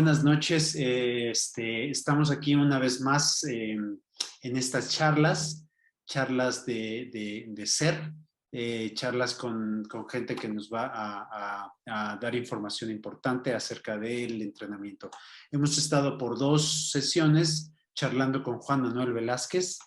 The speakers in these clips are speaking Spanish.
buenas noches. Estamos aquí una vez más en estas charlas de ser, charlas con gente que nos va a dar información importante acerca del entrenamiento. Hemos estado por 2 sesiones charlando con Juan Manuel Velázquez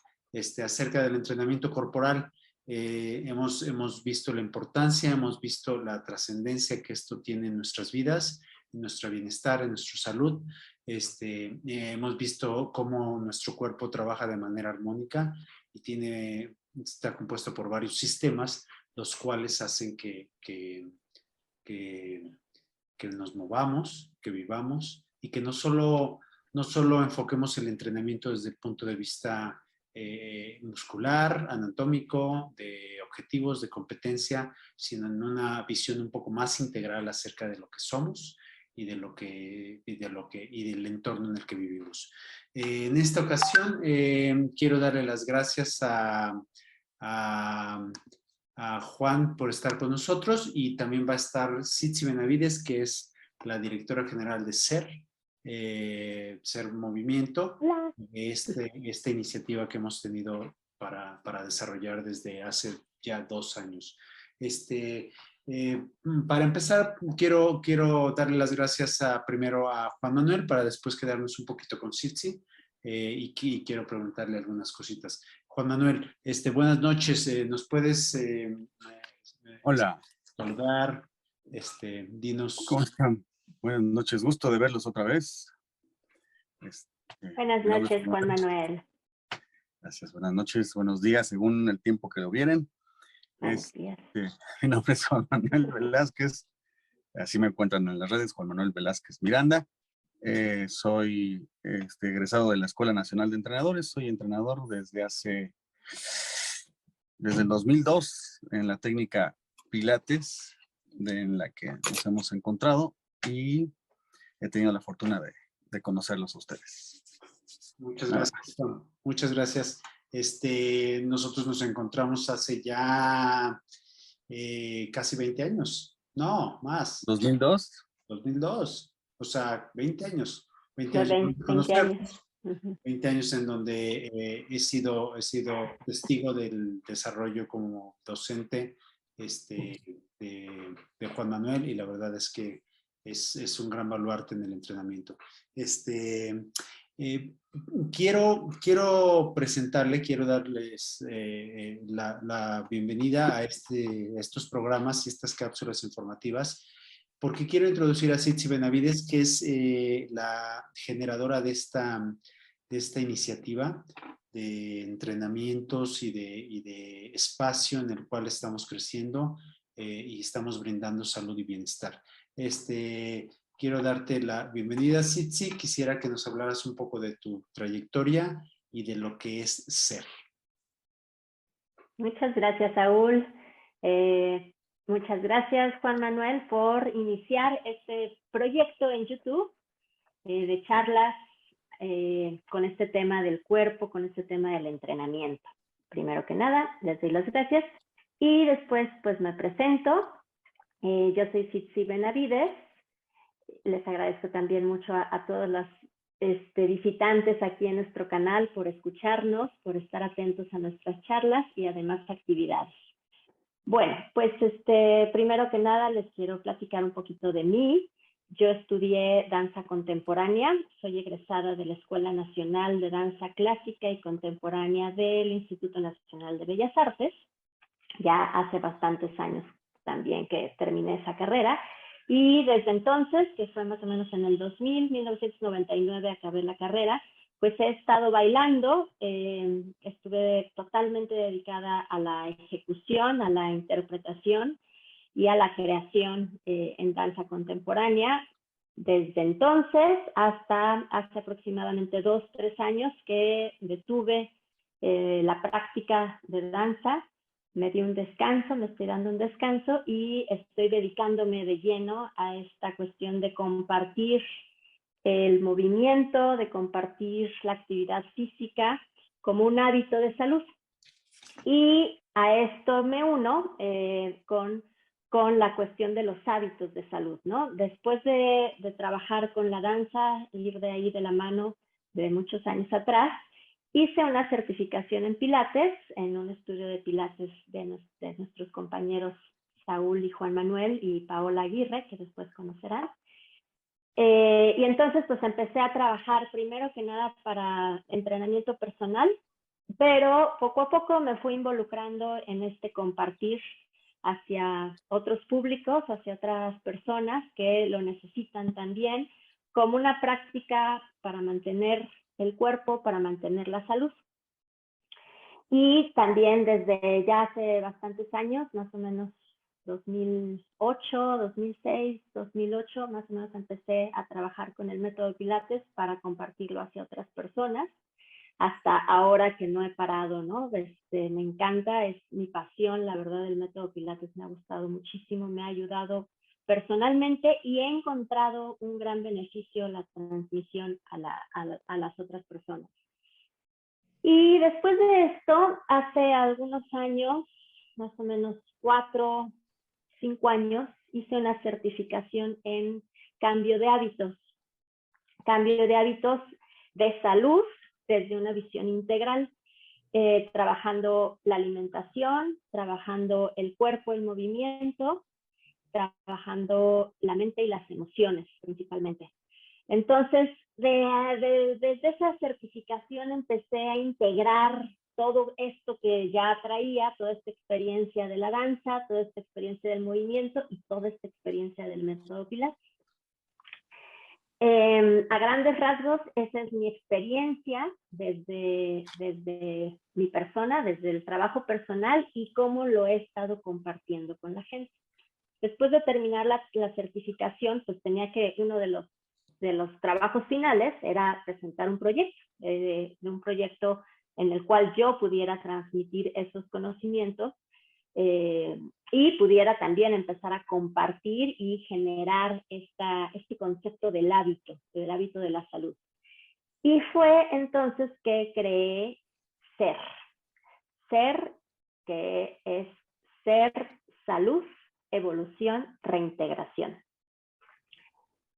acerca del entrenamiento corporal. Hemos visto la importancia, hemos visto la trascendencia que esto tiene en nuestras vidas, en nuestro bienestar, en nuestra salud. Hemos visto cómo nuestro cuerpo trabaja de manera armónica y está compuesto por varios sistemas, los cuales hacen que nos movamos, que vivamos y que no solo enfoquemos el entrenamiento desde el punto de vista muscular, anatómico, de objetivos, de competencia, sino en una visión un poco más integral acerca de lo que somos y del entorno en el que vivimos. En esta ocasión quiero darle las gracias a Juan por estar con nosotros, y también va a estar Sitsi Benavides, que es la directora general de SER Movimiento, esta iniciativa que hemos tenido para desarrollar desde hace ya 2 años. Para empezar, quiero darle las gracias primero a Juan Manuel, para después quedarnos un poquito con Sitsi, y quiero preguntarle algunas cositas. Juan Manuel, buenas noches. ¿Nos puedes Hola. saludar? Dinos. ¿Cómo están? Buenas noches, gusto de verlos otra vez. Buenas noches, Juan Manuel. Gracias, buenas noches, buenos días, según el tiempo que lo vienen. Mi nombre es Juan Manuel Velázquez, así me encuentran en las redes, Juan Manuel Velázquez Miranda. Soy egresado de la Escuela Nacional de Entrenadores, soy entrenador desde el 2002 en la técnica Pilates, en la que nos hemos encontrado, y he tenido la fortuna de conocerlos a ustedes. Muchas gracias. Muchas gracias. Nosotros nos encontramos hace ya casi 20 años. No, más. ¿2002? 2002. O sea, 20 años. 20 años. 20 años en donde he sido testigo del desarrollo como docente de Juan Manuel, y la verdad es que es un gran baluarte en el entrenamiento. Quiero presentarle, quiero darles la bienvenida a estos programas y estas cápsulas informativas, porque quiero introducir a Sitsi Benavides, que es la generadora de esta iniciativa de entrenamientos y de espacio en el cual estamos creciendo y estamos brindando salud y bienestar. Quiero darte la bienvenida, Sitsi. Quisiera que nos hablaras un poco de tu trayectoria y de lo que es SER. Muchas gracias, Saúl. Muchas gracias, Juan Manuel, por iniciar este proyecto en YouTube de charlas con este tema del cuerpo, con este tema del entrenamiento. Primero que nada, les doy las gracias y después pues me presento. Yo soy Sitsi Benavides. Les agradezco también mucho a todos los visitantes aquí en nuestro canal por escucharnos, por estar atentos a nuestras charlas y además actividades. Bueno, pues primero que nada les quiero platicar un poquito de mí. Yo estudié danza contemporánea, soy egresada de la Escuela Nacional de Danza Clásica y Contemporánea del Instituto Nacional de Bellas Artes. Ya hace bastantes años también que terminé esa carrera. Y desde entonces, que fue más o menos en el 1999 acabé la carrera, pues he estado bailando, estuve totalmente dedicada a la ejecución, a la interpretación y a la creación en danza contemporánea. Desde entonces hasta hace aproximadamente 2 o 3 años que detuve la práctica de danza. Me di un descanso, me estoy dando un descanso y estoy dedicándome de lleno a esta cuestión de compartir el movimiento, de compartir la actividad física como un hábito de salud. Y a esto me uno con con la cuestión de los hábitos de salud, ¿no? Después de trabajar con la danza, ir de ahí de la mano de muchos años atrás, hice una certificación en Pilates, en un estudio de Pilates de nuestros compañeros Saúl y Juan Manuel y Paola Aguirre, que después conocerán. Y entonces pues empecé a trabajar primero que nada para entrenamiento personal, pero poco a poco me fui involucrando en este compartir hacia otros públicos, hacia otras personas que lo necesitan también, como una práctica para mantener el cuerpo, para mantener la salud. Y también desde ya hace bastantes años, más o menos 2008, 2006, 2008, más o menos empecé a trabajar con el método Pilates para compartirlo hacia otras personas, hasta ahora que no he parado, ¿no? Me encanta, es mi pasión, la verdad, el método Pilates me ha gustado muchísimo, me ha ayudado personalmente y he encontrado un gran beneficio la transmisión a las otras personas. Y después de esto, hace algunos años, más o menos 4, 5 años, hice una certificación en cambio de hábitos de salud desde una visión integral, trabajando la alimentación, trabajando el cuerpo en movimiento, trabajando la mente y las emociones principalmente. Entonces, desde esa certificación empecé a integrar todo esto que ya traía, toda esta experiencia de la danza, toda esta experiencia del movimiento y toda esta experiencia del método Pilates. A grandes rasgos, esa es mi experiencia desde mi persona, desde el trabajo personal y cómo lo he estado compartiendo con la gente. Después de terminar la certificación, pues tenía que, uno de los trabajos finales era presentar un proyecto, de un proyecto en el cual yo pudiera transmitir esos conocimientos y pudiera también empezar a compartir y generar este concepto del hábito de la salud. Y fue entonces que creé SER. SER, que es Ser, Salud, Evolución, Reintegración.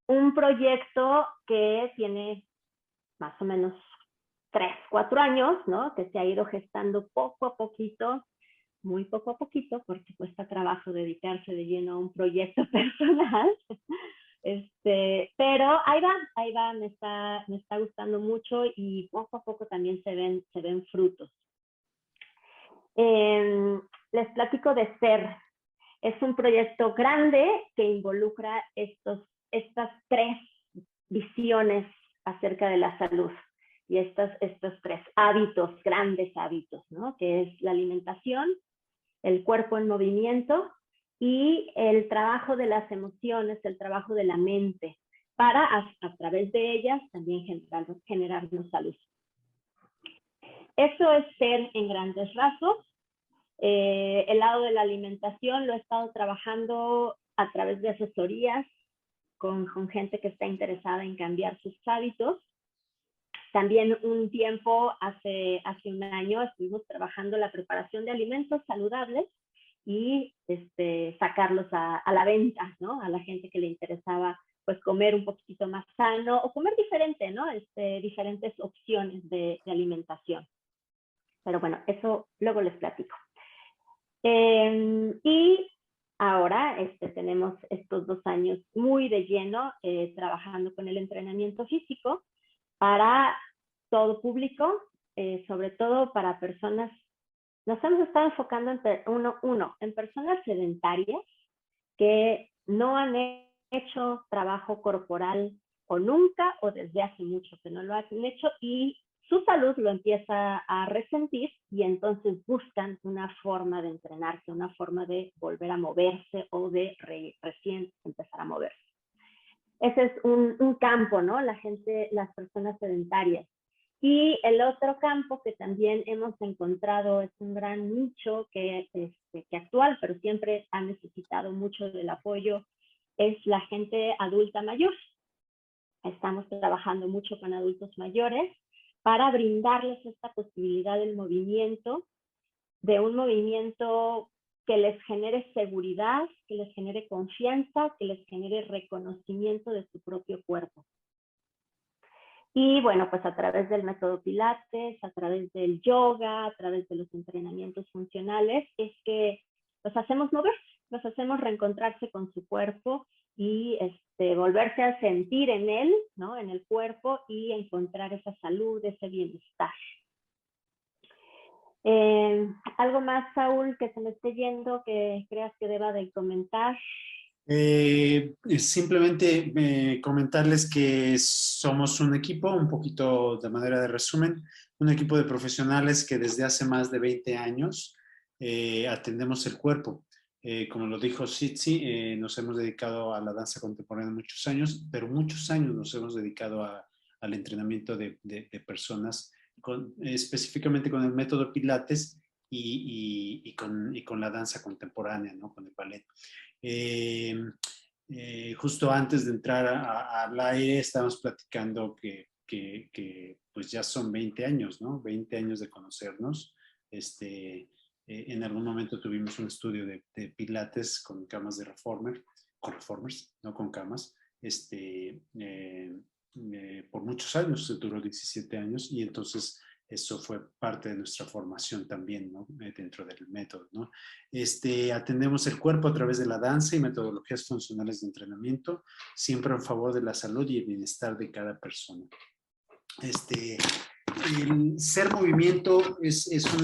Un proyecto que tiene más o menos 3, 4 años, ¿no? Que se ha ido gestando poco a poquito, muy poco a poquito, porque cuesta trabajo dedicarse de lleno a un proyecto personal. Pero ahí va, me está gustando mucho y poco a poco también se ven frutos. Les platico de SER. Es un proyecto grande que involucra estas 3 visiones acerca de la salud y estos 3 hábitos, grandes hábitos, ¿no? Que es la alimentación, el cuerpo en movimiento y el trabajo de las emociones, el trabajo de la mente, para a través de ellas también generarnos salud. Eso es SER en grandes rasgos. El lado de la alimentación lo he estado trabajando a través de asesorías con gente que está interesada en cambiar sus hábitos. También un tiempo, hace un año, estuvimos trabajando la preparación de alimentos saludables y sacarlos a la venta, ¿no? A la gente que le interesaba pues comer un poquito más sano o comer diferente, ¿no? Diferentes opciones de alimentación. Pero bueno, eso luego les platico. Y ahora tenemos estos 2 años muy de lleno trabajando con el entrenamiento físico para todo público, sobre todo para personas. Nos hemos estado enfocando en personas sedentarias que no han hecho trabajo corporal o nunca o desde hace mucho que no lo han hecho y su salud lo empieza a resentir y entonces buscan una forma de entrenarse, una forma de volver a moverse o de recién empezar a moverse. Ese es un campo, ¿no? Las personas sedentarias. Y el otro campo que también hemos encontrado es un gran nicho que actual, pero siempre ha necesitado mucho del apoyo, es la gente adulta mayor. Estamos trabajando mucho con adultos mayores para brindarles esta posibilidad del movimiento, de un movimiento que les genere seguridad, que les genere confianza, que les genere reconocimiento de su propio cuerpo. Y bueno, pues a través del método Pilates, a través del yoga, a través de los entrenamientos funcionales, es que los hacemos moverse, los hacemos reencontrarse con su cuerpo y volverse a sentir en él, ¿no? En el cuerpo, y encontrar esa salud, ese bienestar. ¿Algo más, Saúl, que se me esté yendo, que creas que deba de comentar? Simplemente comentarles que somos un equipo, un poquito de manera de resumen, un equipo de profesionales que desde hace más de 20 años atendemos el cuerpo. Como lo dijo Sitsi, nos hemos dedicado a la danza contemporánea muchos años, pero muchos años nos hemos dedicado al entrenamiento de personas, específicamente con el método Pilates y con la danza contemporánea, ¿no? Con el ballet. Justo antes de entrar al aire estábamos platicando que pues ya son 20 años, ¿no? 20 años de conocernos. En algún momento tuvimos un estudio de Pilates con camas de con reformers, no con camas. Por muchos años, duró 17 años, y entonces eso fue parte de nuestra formación también, ¿no? Dentro del método, ¿no? Atendemos el cuerpo a través de la danza y metodologías funcionales de entrenamiento, siempre en favor de la salud y el bienestar de cada persona. El ser movimiento es como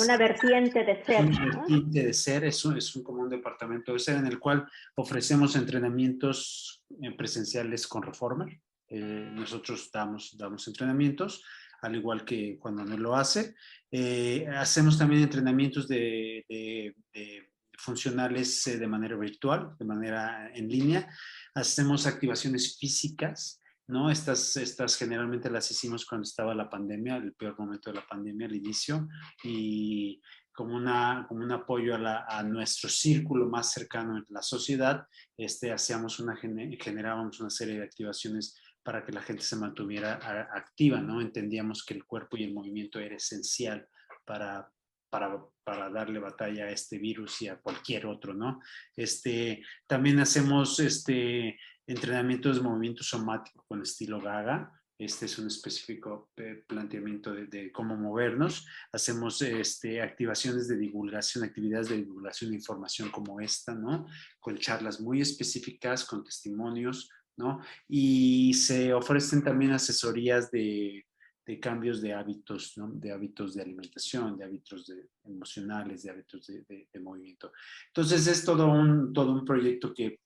una vertiente de ser, una ¿no? vertiente de ser, es como un departamento de ser en el cual ofrecemos entrenamientos presenciales con Reformer. Nosotros damos entrenamientos, al igual que Juan Manuel lo hace. Hacemos también entrenamientos funcionales de manera virtual, de manera en línea. Hacemos activaciones físicas, ¿no? Estas generalmente las hicimos cuando estaba la pandemia, el peor momento de la pandemia, al inicio, y como un apoyo a nuestro círculo más cercano en la sociedad, generábamos una serie de activaciones para que la gente se mantuviera activa, ¿no? Entendíamos que el cuerpo y el movimiento era esencial para darle batalla a este virus y a cualquier otro, ¿no? También hacemos entrenamientos de movimiento somático con estilo Gaga. Este es un específico planteamiento de cómo movernos. Hacemos activaciones de divulgación, actividades de divulgación de información como esta, ¿no? Con charlas muy específicas, con testimonios, ¿no? Y se ofrecen también asesorías de cambios de hábitos, ¿no? De hábitos de alimentación, de hábitos emocionales, de hábitos de movimiento. Entonces es todo un proyecto que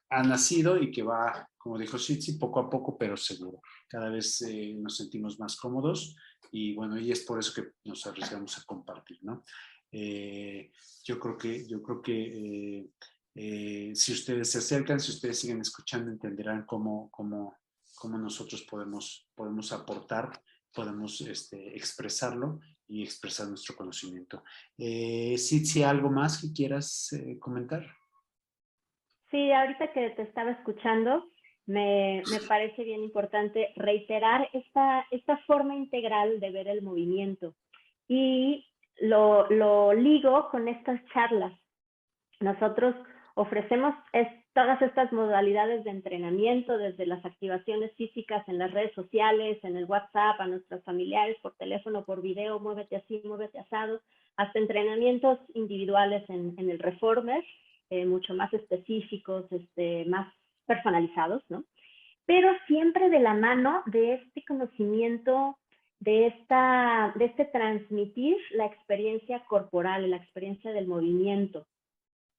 ha nacido y que va, como dijo Sitsi, poco a poco, pero seguro. Cada vez nos sentimos más cómodos y bueno, y es por eso que nos arriesgamos a compartir, ¿no? Yo creo que si ustedes se acercan, si ustedes siguen escuchando, entenderán cómo nosotros podemos aportar, podemos expresarlo y expresar nuestro conocimiento. Sitsi, ¿algo más que quieras comentar? Sí, ahorita que te estaba escuchando, me parece bien importante reiterar esta forma integral de ver el movimiento. Y lo ligo con estas charlas. Nosotros ofrecemos todas estas modalidades de entrenamiento, desde las activaciones físicas en las redes sociales, en el WhatsApp, a nuestros familiares, por teléfono, por video, muévete así, muévete asado, hasta entrenamientos individuales en el Reformer, mucho más específicos, más personalizados, ¿no? Pero siempre de la mano de este conocimiento, de este transmitir la experiencia corporal, la experiencia del movimiento.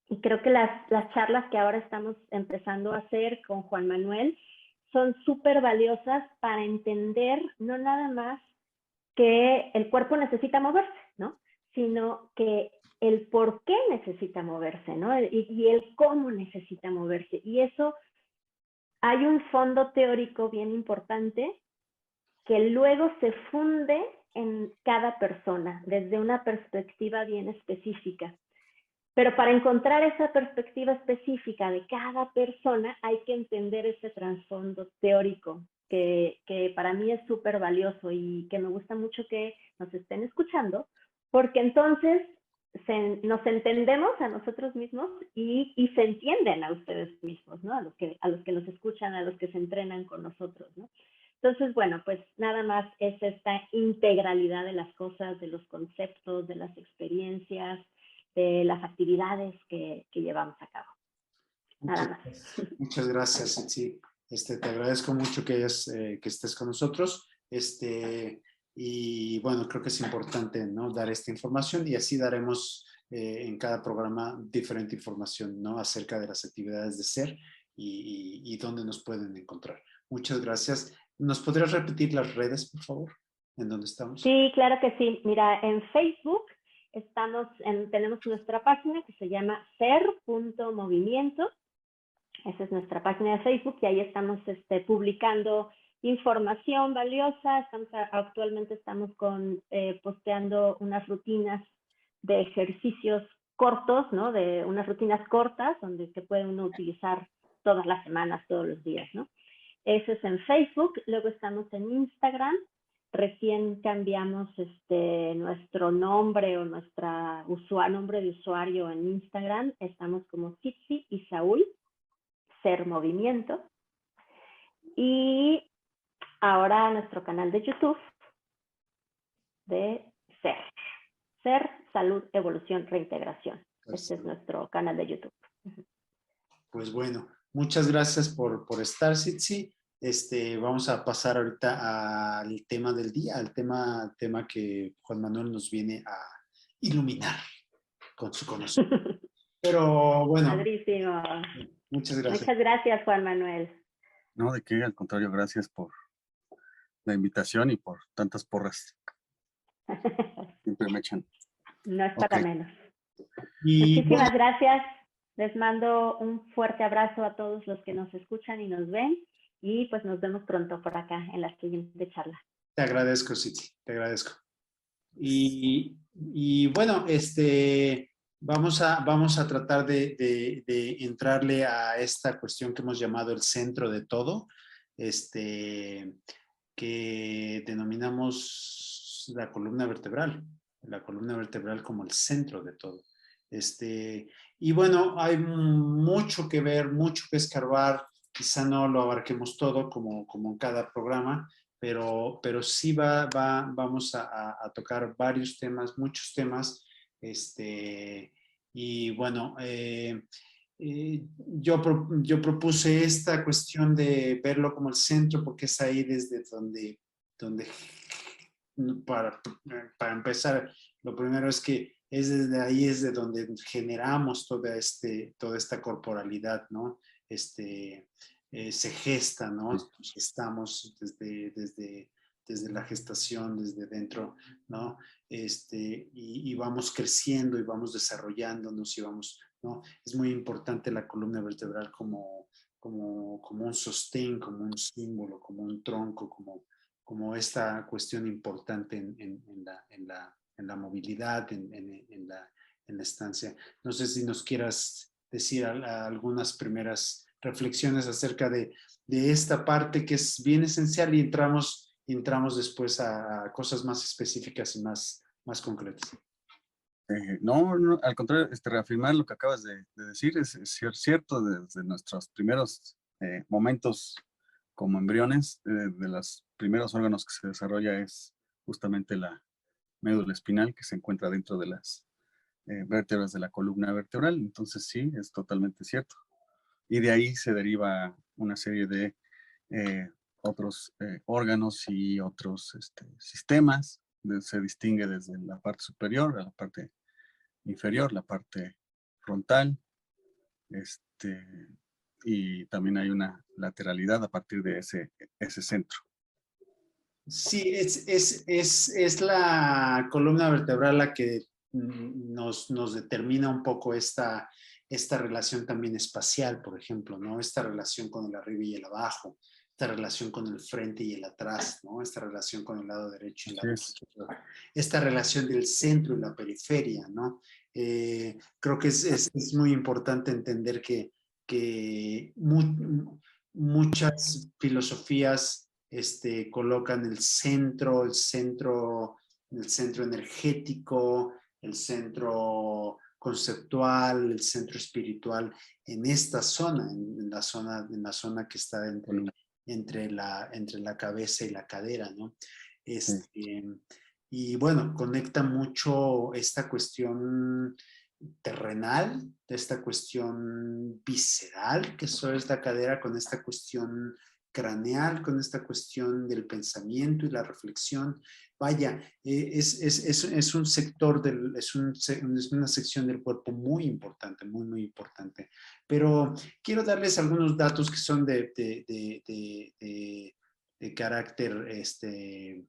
Y creo que las charlas que ahora estamos empezando a hacer con Juan Manuel son súper valiosas para entender no nada más que el cuerpo necesita moverse, ¿no? Sino que el por qué necesita moverse, ¿no? Y el cómo necesita moverse. Y eso, hay un fondo teórico bien importante que luego se funde en cada persona desde una perspectiva bien específica. Pero para encontrar esa perspectiva específica de cada persona hay que entender ese trasfondo teórico que para mí es súper valioso y que me gusta mucho que nos estén escuchando, porque entonces nos entendemos a nosotros mismos y se entienden a ustedes mismos, ¿no? A los que nos escuchan, a los que se entrenan con nosotros, ¿no? Entonces, bueno, pues nada más es esta integralidad de las cosas, de los conceptos, de las experiencias, de las actividades que llevamos a cabo. Nada más. Muchas gracias, Itzi. Te agradezco mucho que estés con nosotros. Y bueno, creo que es importante, ¿no?, dar esta información y así daremos en cada programa diferente información, ¿no?, acerca de las actividades de SER y dónde nos pueden encontrar. Muchas gracias. ¿Nos podrías repetir las redes, por favor? ¿En dónde estamos? Sí, claro que sí. Mira, en Facebook tenemos nuestra página que se llama ser.movimiento. Esa es nuestra página de Facebook y ahí estamos publicando información valiosa. Actualmente estamos posteando unas rutinas de ejercicios cortos, ¿no? De unas rutinas cortas que puede uno utilizar todas las semanas, todos los días, ¿no? Eso es en Facebook. Luego estamos en Instagram. Recién cambiamos nuestro nombre o nombre de usuario en Instagram. Estamos como Kitsi y Saúl, Ser Movimiento. Y ahora nuestro canal de YouTube de SER. SER, Salud, Evolución, Reintegración. Este es nuestro canal de YouTube. Pues bueno, muchas gracias por estar, Sitsi. Vamos a pasar ahorita al tema del día, al tema que Juan Manuel nos viene a iluminar con su conocimiento. Pero bueno. Padrísimo. Muchas gracias. Muchas gracias, Juan Manuel. No, de qué, al contrario, gracias por la invitación y por tantas porras. Siempre me echan. No es para menos. Y muchísimas gracias. Les mando un fuerte abrazo a todos los que nos escuchan y nos ven. Y pues nos vemos pronto por acá en la siguiente charla. Te agradezco, Sitsi, te agradezco. Y bueno, vamos a tratar de entrarle a esta cuestión que hemos llamado el centro de todo, que denominamos la columna vertebral como el centro de todo. Y bueno, hay mucho que ver, mucho que escarbar, quizá no lo abarquemos todo como en cada programa, pero sí vamos a tocar varios temas, muchos temas, y bueno, yo propuse esta cuestión de verlo como el centro porque es ahí desde donde para empezar, lo primero es que desde ahí es de donde generamos toda esta corporalidad, ¿no? Se gesta, ¿no? Estamos desde la gestación, desde dentro, ¿no? Y vamos creciendo y vamos desarrollándonos y vamos, ¿no? Es muy importante la columna vertebral como un sostén, como un símbolo, como un tronco, como esta cuestión importante en la movilidad, en la estancia. No sé si nos quieras decir algunas primeras reflexiones acerca de esta parte que es bien esencial y entramos después a cosas más específicas y más concretas. No, al contrario, reafirmar lo que acabas de decir es cierto. Desde nuestros primeros momentos como embriones, de los primeros órganos que se desarrolla es justamente la médula espinal, que se encuentra dentro de las vértebras de la columna vertebral. Entonces sí, es totalmente cierto. Y de ahí se deriva una serie de otros órganos y otros sistemas. Se distingue desde la parte superior a la parte inferior, la parte frontal, y también hay una lateralidad a partir de ese centro. Sí, es la columna vertebral la que nos determina un poco esta relación también espacial, por ejemplo, ¿no? Esta relación con el arriba y el abajo, esta relación con el frente y el atrás, ¿no? Esta relación con el lado derecho y el lado izquierdo, esta relación del centro y la periferia, ¿no? Creo que es muy importante entender que muchas filosofías colocan el centro energético, el centro conceptual, el centro espiritual en esta zona, en la zona que está entre la cabeza y la cadera, ¿no? Y bueno, conecta mucho esta cuestión terrenal, esta cuestión visceral, que solo es la cadera, con esta cuestión craneal, con esta cuestión del pensamiento y la reflexión. Vaya, es un sector, es una sección del cuerpo muy importante, muy, muy importante. Pero quiero darles algunos datos que son de carácter de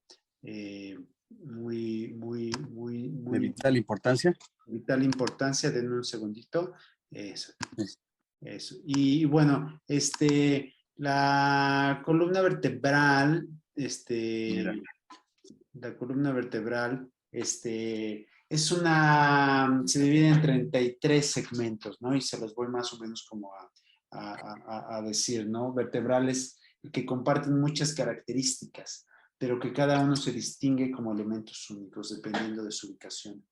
vital importancia. Vital importancia. Denme un segundito. Eso. Y bueno, la columna vertebral, la columna vertebral, se divide en 33 segmentos, ¿no? Y se los voy más o menos como a decir, ¿no? Vertebrales que comparten muchas características, pero que cada uno se distingue como elementos únicos, dependiendo de su ubicación.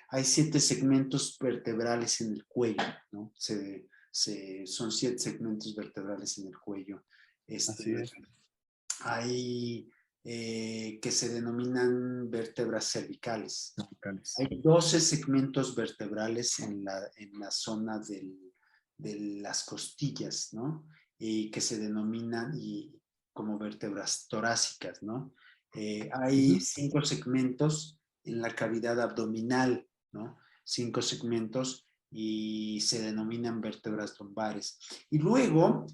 Hay 7 segmentos vertebrales en el cuello, ¿no? Son 7 segmentos vertebrales en el cuello. Así es. Hay que se denominan vértebras cervicales. Hay 12 segmentos vertebrales en la zona de las costillas, ¿no? Y que se denominan como vértebras torácicas, ¿no? Hay 5 segmentos en la cavidad abdominal, ¿no? 5 segmentos y se denominan vértebras lumbares. Y luego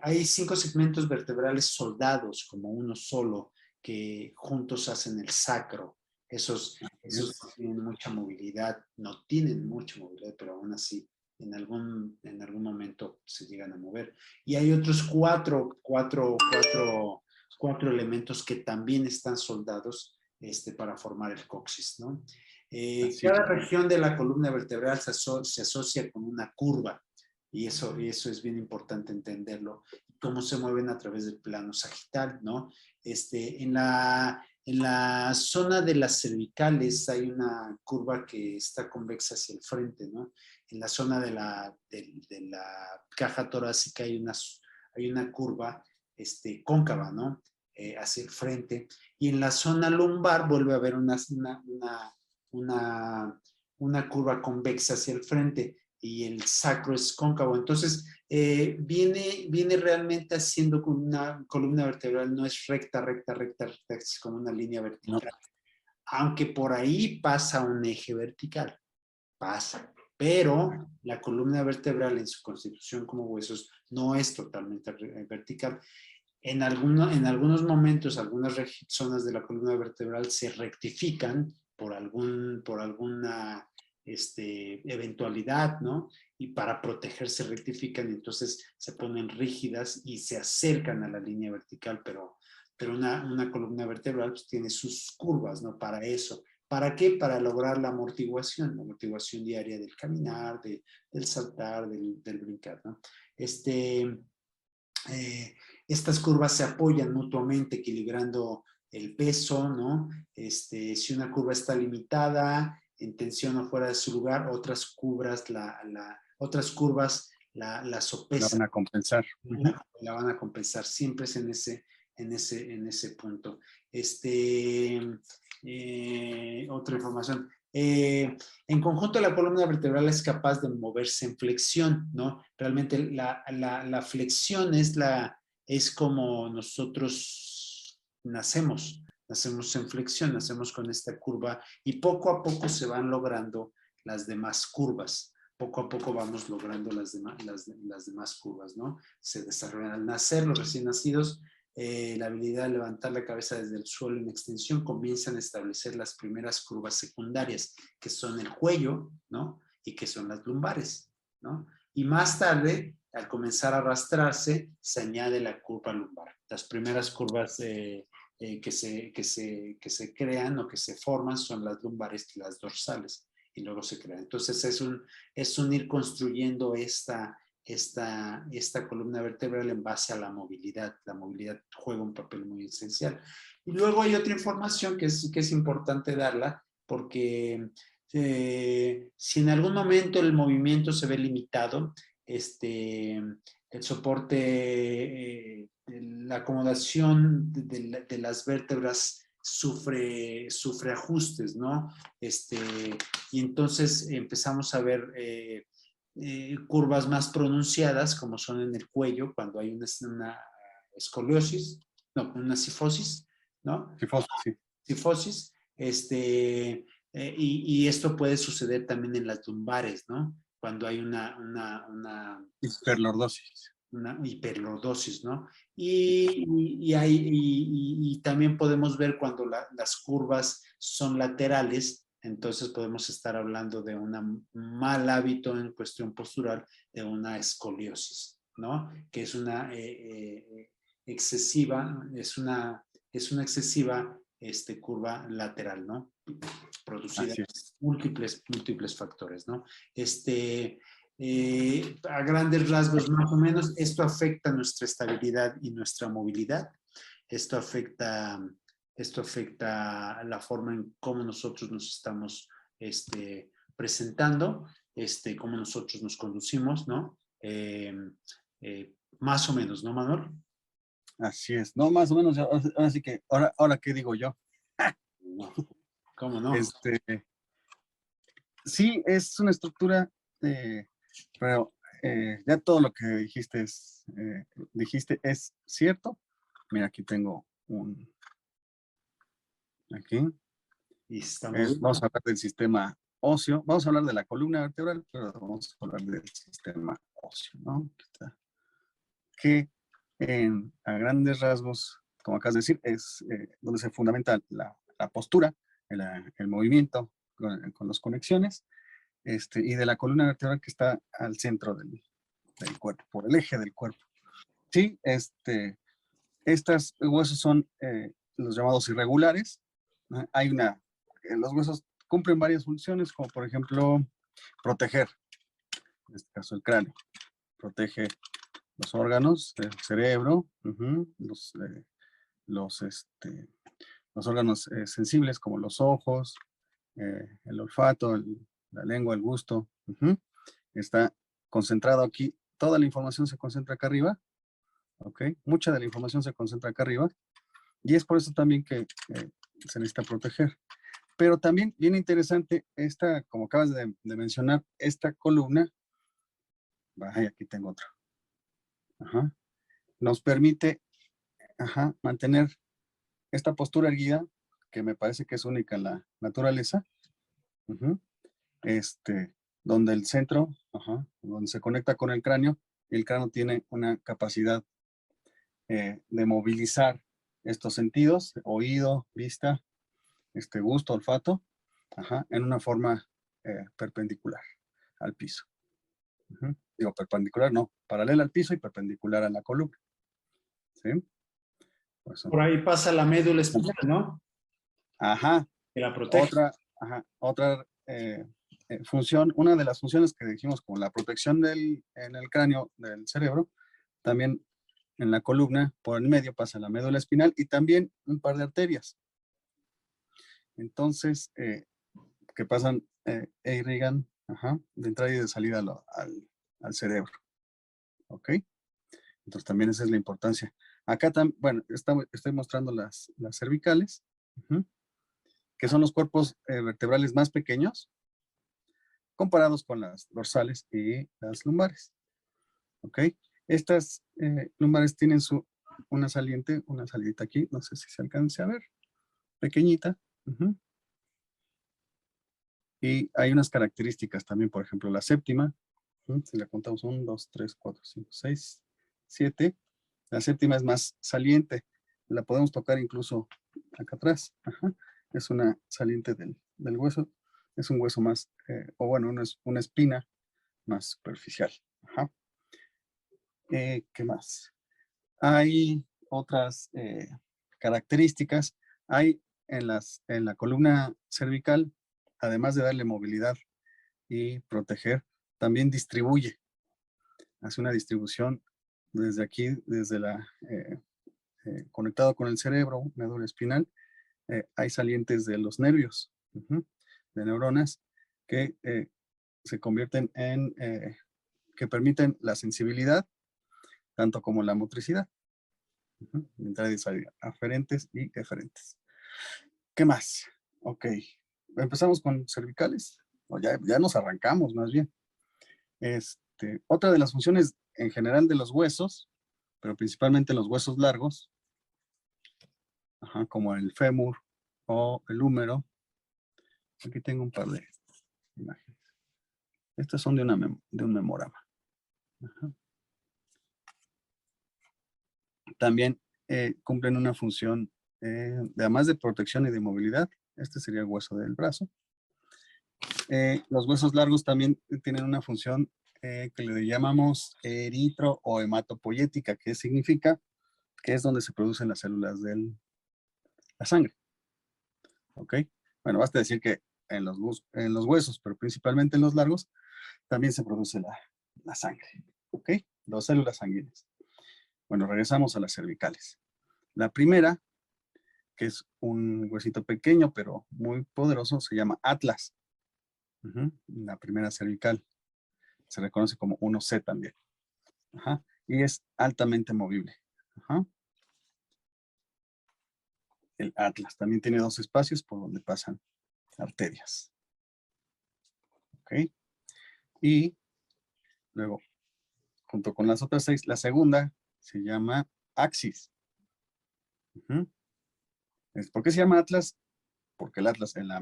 hay 5 segmentos vertebrales soldados, como uno solo, que juntos hacen el sacro. Esos no tienen mucha movilidad, pero aún así en algún momento se llegan a mover. Y hay otros cuatro elementos que también están soldados para formar el coxis, ¿no? Cada región de la columna vertebral se asocia con una curva. Y eso es bien importante entenderlo. Cómo se mueven a través del plano sagital, ¿no? En la zona de las cervicales hay una curva que está convexa hacia el frente, ¿no? En la zona de la caja torácica hay una curva cóncava, ¿no? Hacia el frente. Y en la zona lumbar vuelve a haber una curva convexa hacia el frente. Y el sacro es cóncavo. Entonces, viene realmente haciendo con una columna vertebral, no es recta, es como una línea vertical. No. Aunque por ahí pasa un eje vertical, pasa. Pero la columna vertebral en su constitución como huesos no es totalmente vertical. En algunos momentos, algunas zonas de la columna vertebral se rectifican por alguna eventualidad, ¿no? Y para protegerse rectifican, y entonces se ponen rígidas y se acercan a la línea vertical, pero una columna vertebral pues, tiene sus curvas, ¿no? Para eso. ¿Para qué? Para lograr la amortiguación diaria del caminar, del saltar, del brincar, ¿no? Estas curvas se apoyan mutuamente equilibrando el peso, ¿no? Si una curva está limitada, en tensión o fuera de su lugar, otras curvas la sopesan. La van a compensar. La van a compensar. Siempre es en ese punto. Otra información. En conjunto, la columna vertebral es capaz de moverse en flexión, ¿no? Realmente la flexión es como nosotros nacemos en flexión, nacemos con esta curva y poco a poco se van logrando las demás curvas. Poco a poco vamos logrando las demás curvas, ¿no? Se desarrollan al nacer, los recién nacidos, la habilidad de levantar la cabeza desde el suelo en extensión, comienzan a establecer las primeras curvas secundarias, que son el cuello, ¿no? Y que son las lumbares, ¿no? Y más tarde, al comenzar a arrastrarse, se añade la curva lumbar. Las primeras curvas que se crean o que se forman son las lumbares y las dorsales, y luego se crean. Entonces es un ir construyendo esta columna vertebral en base a la movilidad. La movilidad juega un papel muy esencial. Y luego hay otra información que es importante darla, porque si en algún momento el movimiento se ve limitado, el soporte, la acomodación de las vértebras sufre ajustes, ¿no? Y entonces empezamos a ver curvas más pronunciadas, como son en el cuello, cuando hay una escoliosis, no, una cifosis, ¿no? Cifosis, sí. Cifosis, y esto puede suceder también en las lumbares, ¿no? Cuando hay una hiperlordosis, ¿no? Y también podemos ver cuando las curvas son laterales, entonces podemos estar hablando de un mal hábito en cuestión postural, de una escoliosis, ¿no? Que es una excesiva, es una excesiva curva lateral, ¿no? Producida por múltiples factores, ¿no? A grandes rasgos, más o menos, esto afecta nuestra estabilidad y nuestra movilidad. Esto afecta la forma en cómo nosotros nos estamos presentando, cómo nosotros nos conducimos, ¿no? Más o menos, ¿no, Manuel? Así es. No, más o menos. Ahora sí que, ahora ¿qué digo yo? No. ¿Cómo no? Sí, es una estructura, pero ya todo lo que dijiste es cierto. Mira, aquí tengo aquí. Y estamos... Vamos a hablar del sistema óseo. Vamos a hablar de la columna vertebral, pero vamos a hablar del sistema óseo, ¿no? Que a grandes rasgos, como acabas de decir, es donde se fundamenta la postura, el movimiento con las conexiones, y de la columna vertebral que está al centro del cuerpo, por el eje del cuerpo. Sí, estos huesos son los llamados irregulares. Hay los huesos cumplen varias funciones, como por ejemplo proteger, en este caso el cráneo, protege los órganos, el cerebro, los órganos sensibles como los ojos, el olfato, la lengua, el gusto. Está concentrado aquí. Toda la información se concentra acá arriba. ¿Ok? Mucha de la información se concentra acá arriba. Y es por eso también que se necesita proteger. Pero también bien interesante como acabas de mencionar, esta columna. Aquí tengo otra. Nos permite mantener esta postura erguida, que me parece que es única en la naturaleza, donde el centro, donde se conecta con el cráneo, y el cráneo tiene una capacidad de movilizar estos sentidos, oído, vista, gusto, olfato, en una forma perpendicular al piso. Digo, perpendicular, no, paralela al piso y perpendicular a la columna. ¿Sí? Por ahí pasa la médula espinal, ¿no? Que la protege. Otra función, una de las funciones que dijimos como la protección en el cráneo del cerebro, también en la columna, por el medio pasa la médula espinal y también un par de arterias. Entonces, que pasan e irrigan de entrada y de salida al cerebro. ¿Ok? Entonces también esa es la importancia. Acá también, bueno, estoy mostrando las cervicales, que son los cuerpos vertebrales más pequeños, comparados con las dorsales y las lumbares. ¿Ok? Estas lumbares tienen una salidita aquí, no sé si se alcance a ver, pequeñita. Y hay unas características también, por ejemplo, la séptima, si la contamos 1, 2, 3, 4, 5, 6, 7, la séptima es más saliente, la podemos tocar incluso acá atrás. Es una saliente del hueso, es un hueso más, o bueno, una espina más superficial. ¿Qué más? Hay otras características. Hay en la columna cervical, además de darle movilidad y proteger, también distribuye. Hace una distribución desde aquí, desde conectado con el cerebro, médula espinal. Hay salientes de los nervios, de neuronas, que se convierten que permiten la sensibilidad, tanto como la motricidad. Entrada y salida, aferentes y eferentes. ¿Qué más? Ok, empezamos con cervicales. O ya nos arrancamos, más bien. Otra de las funciones en general de los huesos, pero principalmente los huesos largos, como el fémur o el húmero. Aquí tengo un par de imágenes. Estas son de un memorama. También cumplen una función, además de protección y de movilidad. Este sería el hueso del brazo. Los huesos largos también tienen una función que le llamamos eritro o hematopoyética, que significa que es donde se producen las células de la sangre. ¿Ok? Bueno, basta decir que en los huesos, pero principalmente en los largos, también se produce la sangre. ¿Ok? Las células sanguíneas. Bueno, regresamos a las cervicales. La primera, que es un huesito pequeño, pero muy poderoso, se llama atlas. La primera cervical. Se reconoce como 1C también. Y es altamente movible. El atlas también tiene 2 espacios por donde pasan arterias. ¿Ok? Y luego, junto con las otras 6, la segunda se llama axis. ¿Por qué se llama atlas? Porque el atlas en la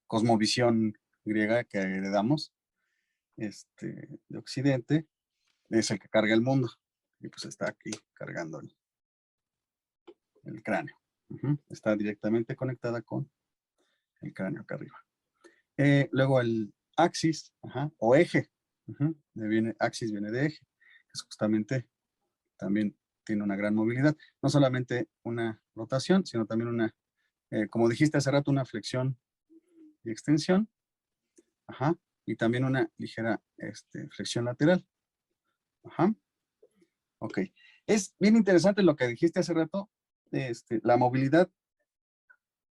cosmovisión griega que heredamos de Occidente es el que carga el mundo. Y pues está aquí cargando el cráneo. Está directamente conectada con el cráneo acá arriba. Luego el axis, o eje. Axis viene de eje, que es justamente también tiene una gran movilidad. No solamente una rotación, sino también una, como dijiste hace rato, una flexión y extensión. Y también una ligera flexión lateral. Ok. Es bien interesante lo que dijiste hace rato. La movilidad,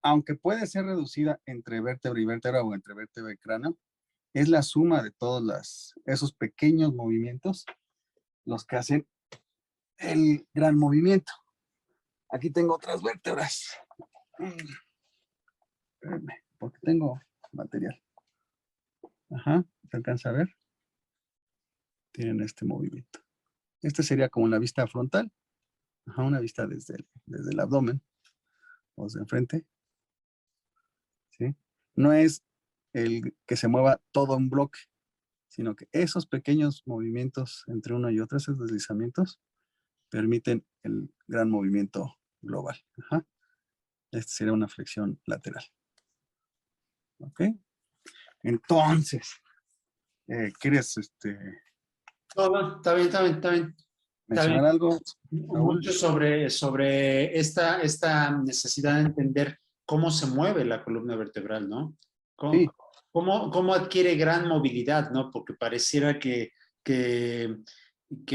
aunque puede ser reducida entre vértebra y vértebra o entre vértebra y cráneo, es la suma de todos esos pequeños movimientos los que hacen el gran movimiento. Aquí tengo otras vértebras. Espérenme, porque tengo material. ¿Se alcanza a ver? Tienen este movimiento. Este sería como la vista frontal. Una vista desde el abdomen. O desde enfrente. ¿Sí? No es el que se mueva todo en bloque, sino que esos pequeños movimientos entre uno y otro, esos deslizamientos, permiten el gran movimiento global. Esta sería una flexión lateral. ¿Ok? Entonces, ¿quieres No, está bien. mencionar algo, Raúl? Mucho sobre esta necesidad de entender cómo se mueve la columna vertebral, ¿no? Sí. ¿Cómo adquiere gran movilidad, ¿no? Porque pareciera que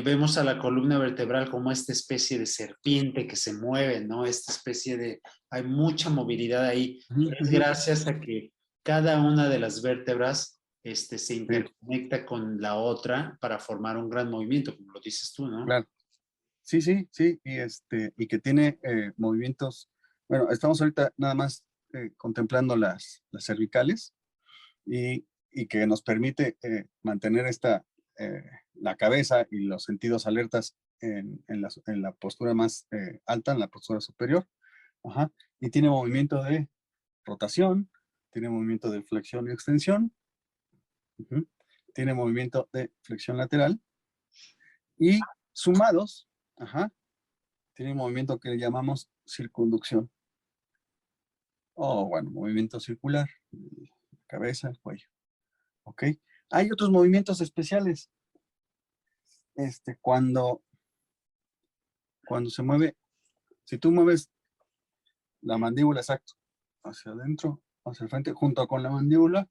vemos a la columna vertebral como esta especie de serpiente que se mueve, ¿no? Esta especie de... Hay mucha movilidad ahí. Es gracias a que cada una de las vértebras se interconecta con la otra para formar un gran movimiento, como lo dices tú, ¿no? Claro. Sí, y que tiene movimientos. Bueno, estamos ahorita nada más contemplando las cervicales y que nos permite mantener la cabeza y los sentidos alertas en la postura más alta, en la postura superior. Y tiene movimiento de rotación, tiene movimiento de flexión y extensión, tiene movimiento de flexión lateral y sumados, tiene un movimiento que llamamos circunducción. Bueno, movimiento circular, cabeza, el cuello. ¿Ok? Hay otros movimientos especiales. Cuando se mueve Si tú mueves la mandíbula, exacto, hacia adentro, hacia el frente, junto con la mandíbula,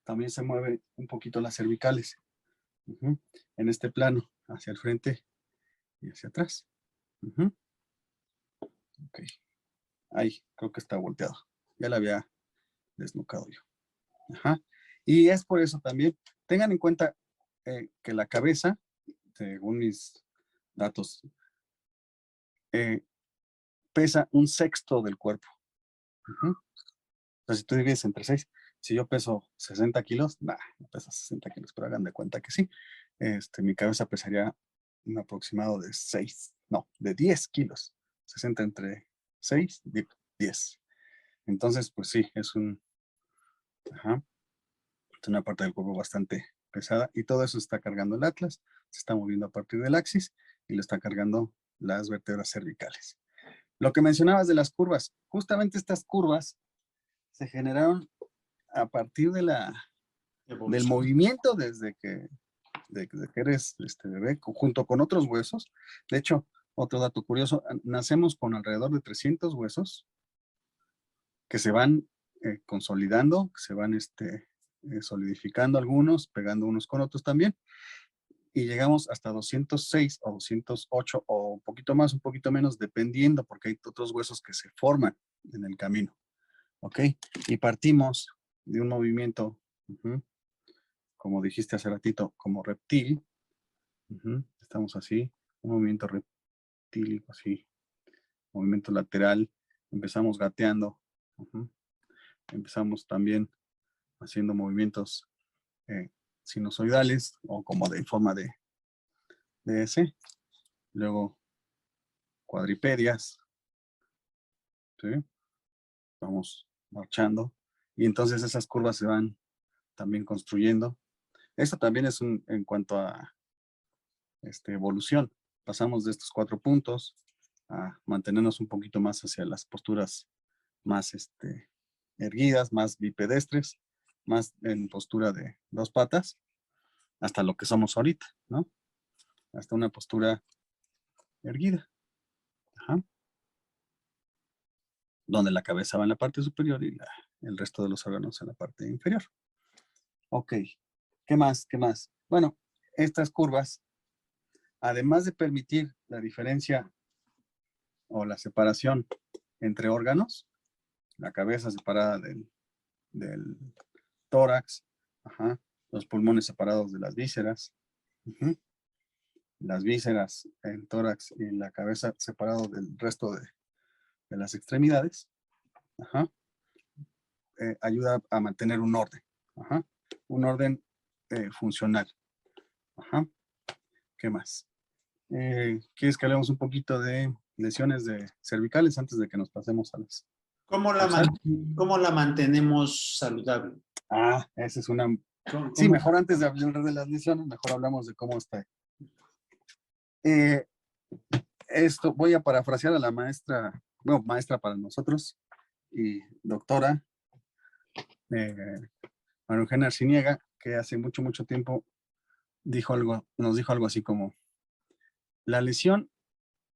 también se mueve un poquito las cervicales. En este plano, hacia el frente y hacia atrás. Ok. Ahí, creo que está volteado. Ya la había desnucado yo. Ajá. Y es por eso también, tengan en cuenta que la cabeza, según mis datos, pesa 1/6 del cuerpo. Entonces, si tú divides entre 6, si yo peso 60 kilos, no peso 60 kilos, pero hagan de cuenta que sí. Mi cabeza pesaría un aproximado de 6, no, de 10 kilos. 60 entre 6, 10. Entonces, pues sí, es una parte del cuerpo bastante pesada y todo eso está cargando el atlas, se está moviendo a partir del axis y lo está cargando las vértebras cervicales. Lo que mencionabas de las curvas, justamente estas curvas se generaron a partir de del movimiento desde que eres bebé, junto con otros huesos. De hecho, otro dato curioso, nacemos con alrededor de 300 huesos que se van consolidando, que se van solidificando algunos, pegando unos con otros también, y llegamos hasta 206 o 208 o un poquito más, un poquito menos, dependiendo, porque hay otros huesos que se forman en el camino. ¿Ok? Y partimos de un movimiento, como dijiste hace ratito, como reptil. Estamos así, un movimiento reptílico, así, movimiento lateral, empezamos gateando, empezamos también haciendo movimientos sinusoidales o como de forma de S, luego cuadripedias, ¿sí? Vamos marchando y entonces esas curvas se van también construyendo. Esto también es en cuanto a evolución. Pasamos de estos 4 puntos a mantenernos un poquito más hacia las posturas más erguidas, más bipedestres, más en postura de 2 patas, hasta lo que somos ahorita, ¿no? Hasta una postura erguida. Donde la cabeza va en la parte superior y el resto de los órganos en la parte inferior. Ok, ¿qué más? ¿Qué más? Bueno, estas curvas, además de permitir la diferencia o la separación entre órganos, la cabeza separada del tórax, los pulmones separados de las vísceras, las vísceras, el tórax y la cabeza separados del resto de las extremidades, ayuda a mantener un orden, un orden funcional. ¿Qué más? ¿Quieres que hablemos un poquito de lesiones cervicales antes de que nos pasemos a las... ¿Cómo la mantenemos saludable? Esa es una... Sí, mejor antes de hablar de las lesiones, mejor hablamos de cómo está. Esto, voy a parafrasear a la maestra, bueno, maestra para nosotros y doctora, María Eugenia Arciniega, que hace mucho, mucho tiempo nos dijo algo así como: la lesión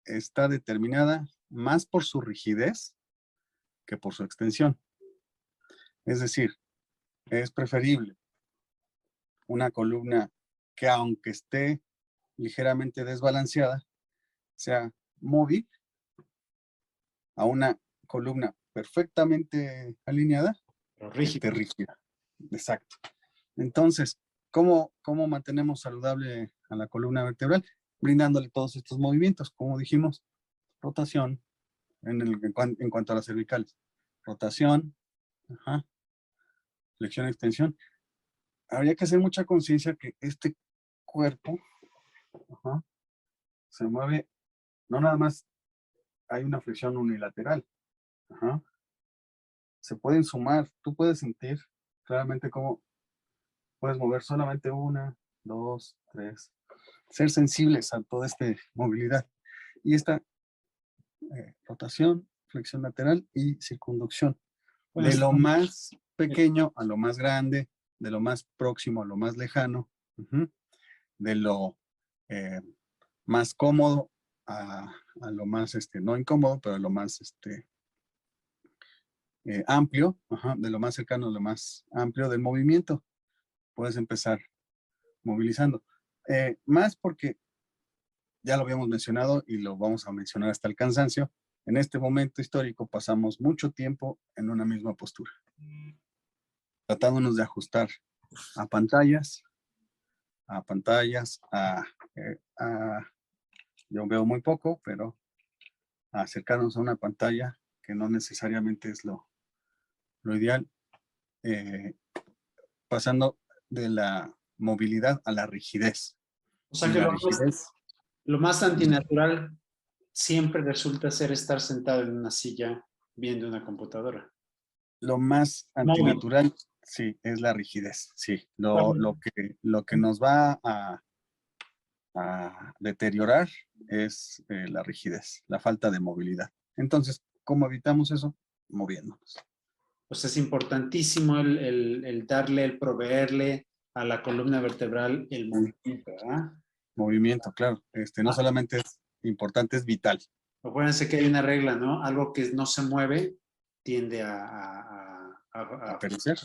está determinada más por su rigidez que por su extensión. Es decir, es preferible una columna que, aunque esté ligeramente desbalanceada, sea móvil, a una columna perfectamente alineada, esté rígida. Exacto. Entonces, ¿cómo mantenemos saludable a la columna vertebral? Brindándole todos estos movimientos, como dijimos, rotación, en cuanto a las cervicales, rotación, flexión, extensión. Habría que hacer mucha conciencia que este cuerpo se mueve, no nada más hay una flexión unilateral, se pueden sumar, tú puedes sentir claramente cómo puedes mover solamente 1, 2, 3, ser sensibles a toda esta movilidad. Y esta rotación, flexión lateral y circunducción. De lo más pequeño a lo más grande, de lo más próximo a lo más lejano, de lo más cómodo a lo más, no incómodo, pero a lo más amplio, de lo más cercano a lo más amplio del movimiento. Puedes empezar movilizando. Más porque ya lo habíamos mencionado y lo vamos a mencionar hasta el cansancio. En este momento histórico pasamos mucho tiempo en una misma postura, tratándonos de ajustar a pantallas, yo veo muy poco, pero a acercarnos a una pantalla que no necesariamente es lo ideal, pasando de la movilidad a la rigidez. O sea Y que la rigidez, lo más antinatural siempre resulta ser estar sentado en una silla viendo una computadora. lo más Móvil. antinatural, sí, es la rigidez. Sí, Bueno, lo que nos va a deteriorar es la rigidez, la falta de movilidad. Entonces, ¿cómo evitamos eso? Moviéndonos. pues es importantísimo el darle, el proveerle a la columna vertebral el movimiento, ¿verdad? Movimiento, claro. No solamente es importante, es vital. Acuérdense que hay una regla, ¿no? Algo que no se mueve tiende A perecer.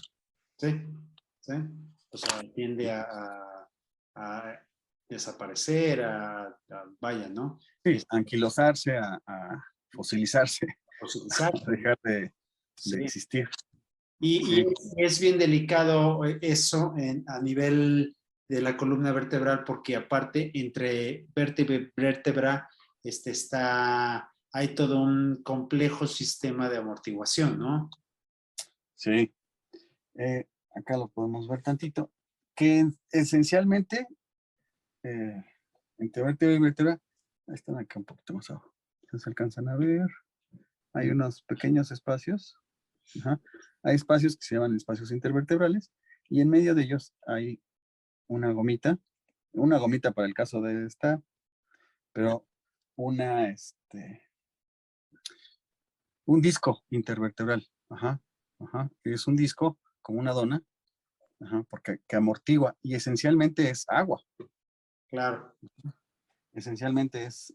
sí, sí. O sea, tiende a desaparecer, vaya, ¿no? Sí, anquilosarse, a fosilizarse, Fosilizar. a dejar de Sí. existir. Y Sí. es bien delicado eso a nivel de la columna vertebral porque aparte entre vértebra y vértebra hay todo un complejo sistema de amortiguación, ¿no? Sí. Acá lo podemos ver tantito. Que esencialmente, entre vértebra y vértebra, están acá un poquito más abajo. Se alcanzan a ver. Hay unos pequeños espacios. Hay espacios que se llaman espacios intervertebrales y en medio de ellos hay una gomita para el caso de esta, pero un disco intervertebral. Es un disco como una dona, porque que amortigua y esencialmente es agua. Claro. Esencialmente es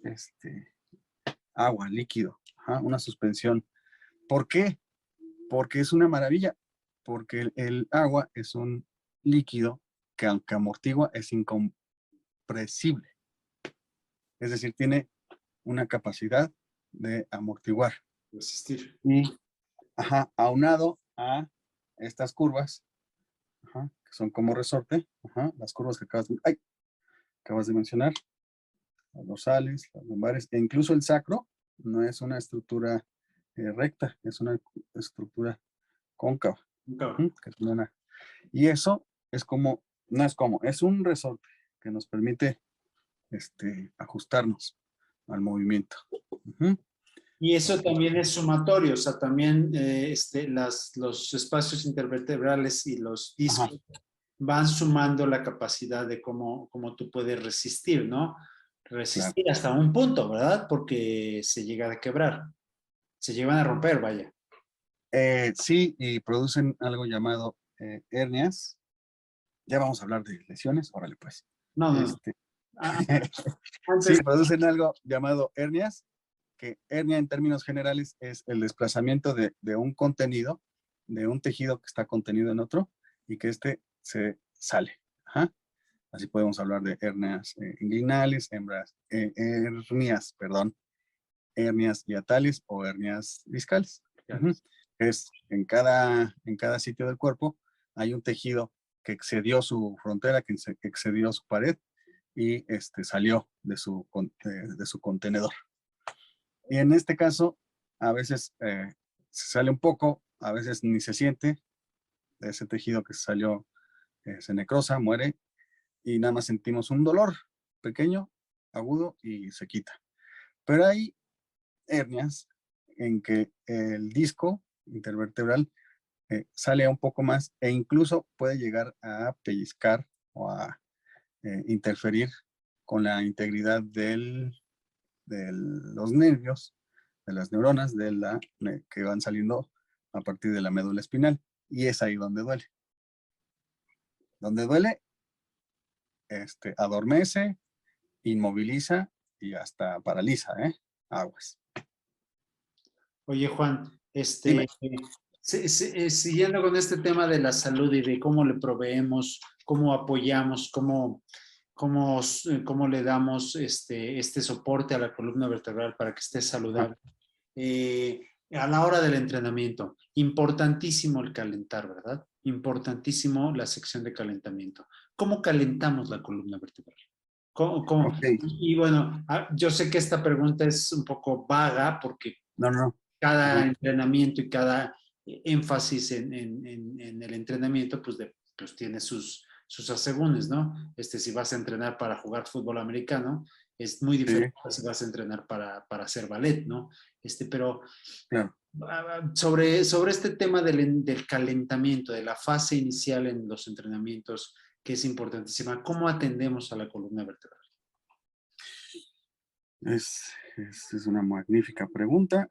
agua, líquido, una suspensión. ¿Por qué? Porque es una maravilla, porque el agua es un líquido que aunque amortigua es incompresible. Es decir, tiene una capacidad de amortiguar. Resistir. Y aunado a estas curvas, que son como resorte, las curvas que acabas de mencionar, las dorsales, las lumbares, e incluso el sacro no es una estructura recta, es una estructura cóncava. Y eso es un resorte que nos permite ajustarnos al movimiento. Y eso también es sumatorio, o sea, también los espacios intervertebrales y los discos van sumando la capacidad de cómo tú puedes resistir, ¿no? Resistir hasta un punto, ¿verdad? Porque se llega a quebrar, se llegan a romper, vaya. Sí, y producen algo llamado hernias. Ya vamos a hablar de lesiones, órale pues. No. Sí, producen algo llamado hernias, que hernia en términos generales es el desplazamiento de un contenido, de un tejido que está contenido en otro, y que se sale. Así podemos hablar de hernias inguinales, hernias hiatales o hernias discales. Es en cada sitio del cuerpo hay un tejido que excedió su frontera, que excedió su pared y salió de su contenedor. Y en este caso, a veces se sale un poco, a veces ni se siente, ese tejido que salió se necrosa, muere, y nada más sentimos un dolor pequeño, agudo, y se quita. Pero hay hernias en que el disco intervertebral sale un poco más e incluso puede llegar a pellizcar o a interferir con la integridad de los nervios, de las neuronas que van saliendo a partir de la médula espinal. Y es ahí donde duele. Donde duele, adormece, inmoviliza y hasta paraliza, ¿eh? Aguas. Oye, Juan, Dime. Siguiendo con este tema de la salud y de cómo le proveemos, cómo apoyamos, cómo le damos este soporte a la columna vertebral para que esté saludable. A la hora del entrenamiento, importantísimo el calentar, ¿verdad? Importantísimo la sección de calentamiento. ¿Cómo calentamos la columna vertebral? ¿Cómo? Okay. Y bueno, yo sé que esta pregunta es un poco vaga porque No. cada No. entrenamiento y cada énfasis en el entrenamiento, pues tiene sus asegúnes, ¿no? Si vas a entrenar para jugar fútbol americano, es muy diferente si vas a entrenar para hacer ballet, ¿no? Pero claro. Sobre este tema del calentamiento, de la fase inicial en los entrenamientos, que es importantísima, ¿cómo atendemos a la columna vertebral? Es una magnífica pregunta.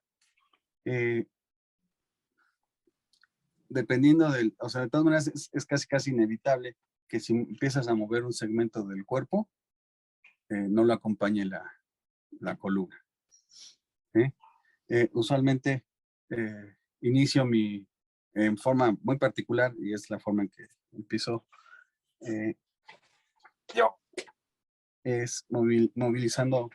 Dependiendo o sea, de todas maneras es casi inevitable que si empiezas a mover un segmento del cuerpo, no lo acompañe la columna. Usualmente inicio en forma muy particular, y es la forma en que empiezo yo, es movilizando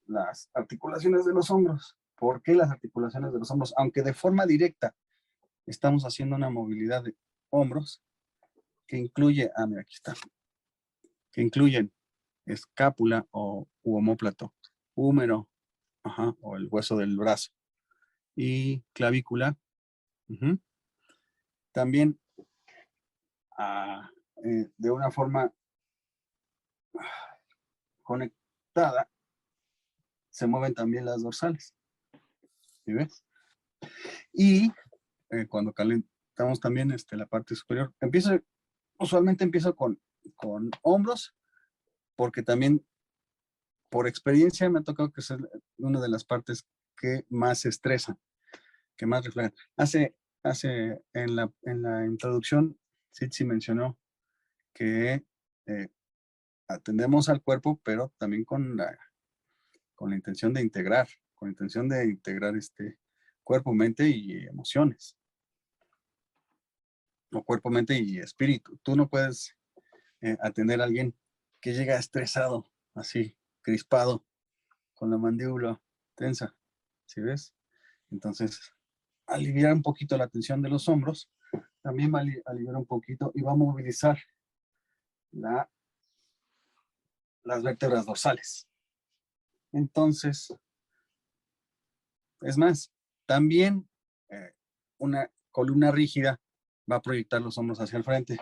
las articulaciones de los hombros. ¿Por qué las articulaciones de los hombros? Aunque de forma directa estamos haciendo una movilidad de hombros que incluye, mira, aquí está, que incluyen escápula u omóplato, húmero, o el hueso del brazo, y clavícula. También de una forma conectada se mueven también las dorsales. ¿Sí ves? Y cuando calentamos también la parte superior, usualmente empiezo con hombros, porque también por experiencia me ha tocado que es una de las partes que más se estresan, que más reflejan. En la introducción, Sitsi mencionó que atendemos al cuerpo, pero también con la intención de integrar, cuerpo, mente y emociones. O cuerpo, mente y espíritu. Tú no puedes atender a alguien que llega estresado, así, crispado, con la mandíbula tensa, ¿sí ves? Entonces, aliviar un poquito la tensión de los hombros, también va a aliviar un poquito y va a movilizar las vértebras dorsales. Entonces, es más, también una columna rígida va a proyectar los hombros hacia el frente,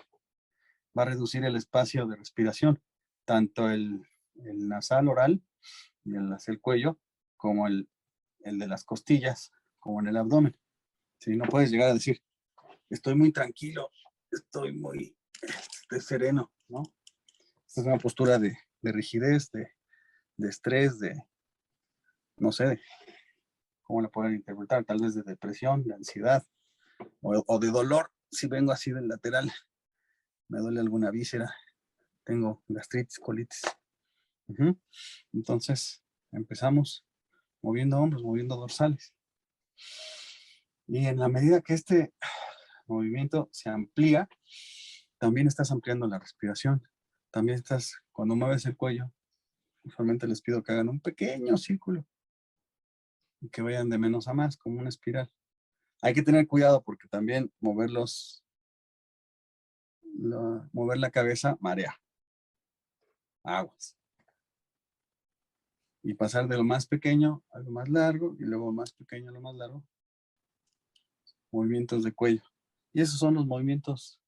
va a reducir el espacio de respiración, tanto el nasal oral y hacia el cuello, como el de las costillas, como en el abdomen. Si no puedes llegar a decir, estoy muy tranquilo, estoy muy sereno, ¿no? Esta es una postura de rigidez, de estrés, no sé, cómo la pueden interpretar, tal vez de depresión, de ansiedad, o de dolor. Si vengo así del lateral, me duele alguna víscera, tengo gastritis, colitis. Entonces, empezamos moviendo hombros, moviendo dorsales. Y en la medida que este movimiento se amplía, también estás ampliando la respiración. También cuando mueves el cuello, usualmente les pido que hagan un pequeño círculo y que vayan de menos a más, como una espiral. Hay que tener cuidado porque también mover la cabeza marea. Aguas. Y pasar de lo más pequeño a lo más largo y luego más pequeño a lo más largo. Movimientos de cuello. Y esos son los movimientos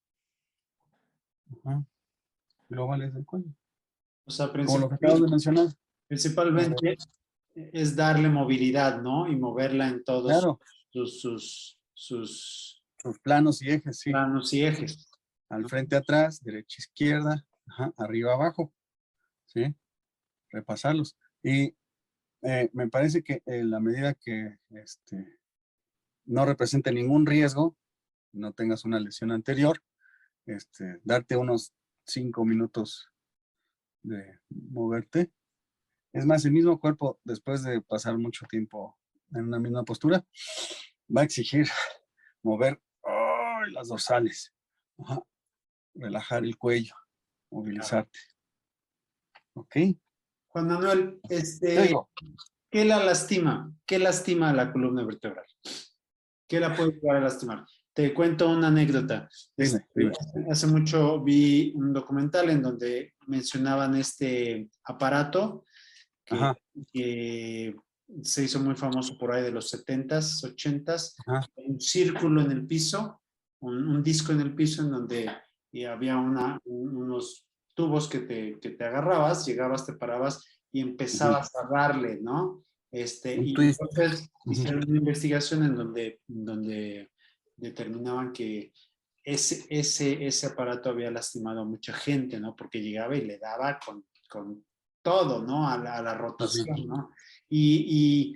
globales del cuello. O sea, Como lo que acabas de mencionar. principalmente es darle movilidad, ¿no? Y moverla en todos sus planos y ejes, sí. Planos y ejes. Al frente, atrás, derecha, izquierda, arriba, abajo. ¿Sí? Repasarlos. Y me parece que en la medida que no represente ningún riesgo, no tengas una lesión anterior, darte unos 5 minutos de moverte Es más, el mismo cuerpo, después de pasar mucho tiempo en una misma postura, va a exigir mover las dorsales. Ajá. Relajar el cuello, movilizarte. ¿Ok? Juan Manuel, Te digo, ¿qué la lastima? ¿Qué lastima a la columna vertebral? ¿Qué la puede llegar a lastimar? Te cuento una anécdota. dime. Hace mucho vi un documental en donde mencionaban este aparato que, Ajá, que se hizo muy famoso por ahí de los 70s, 80s, ajá, un círculo en el piso, un disco en el piso en donde había unos tubos que te agarrabas, llegabas, te parabas y empezabas a darle, ¿no? un Y twist. entonces Ujú. hicieron una investigación en donde determinaban que ese aparato había lastimado a mucha gente, ¿no? Porque llegaba y le daba con todo, ¿no? A la Así. rotación, ¿no? Y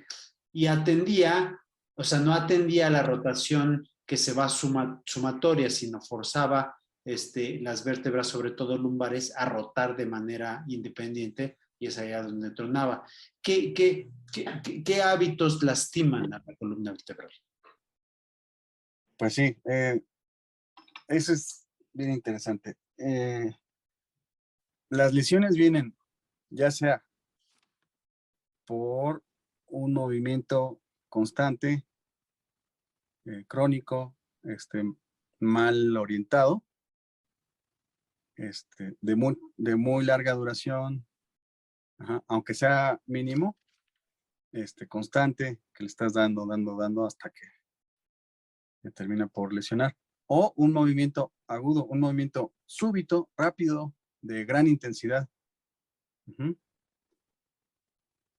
atendía, o sea, no atendía a la rotación que se va sumatoria, sino forzaba las vértebras, sobre todo lumbares, a rotar de manera independiente y es allá donde tronaba. ¿Qué hábitos lastiman a la columna vertebral? Pues sí, eso es bien interesante. Las lesiones vienen ya sea por un movimiento constante, crónico, mal orientado, de muy larga duración, ajá, aunque sea mínimo, constante, que le estás dando hasta que termina por lesionar, o un movimiento agudo, un movimiento súbito, rápido, de gran intensidad. Ujú.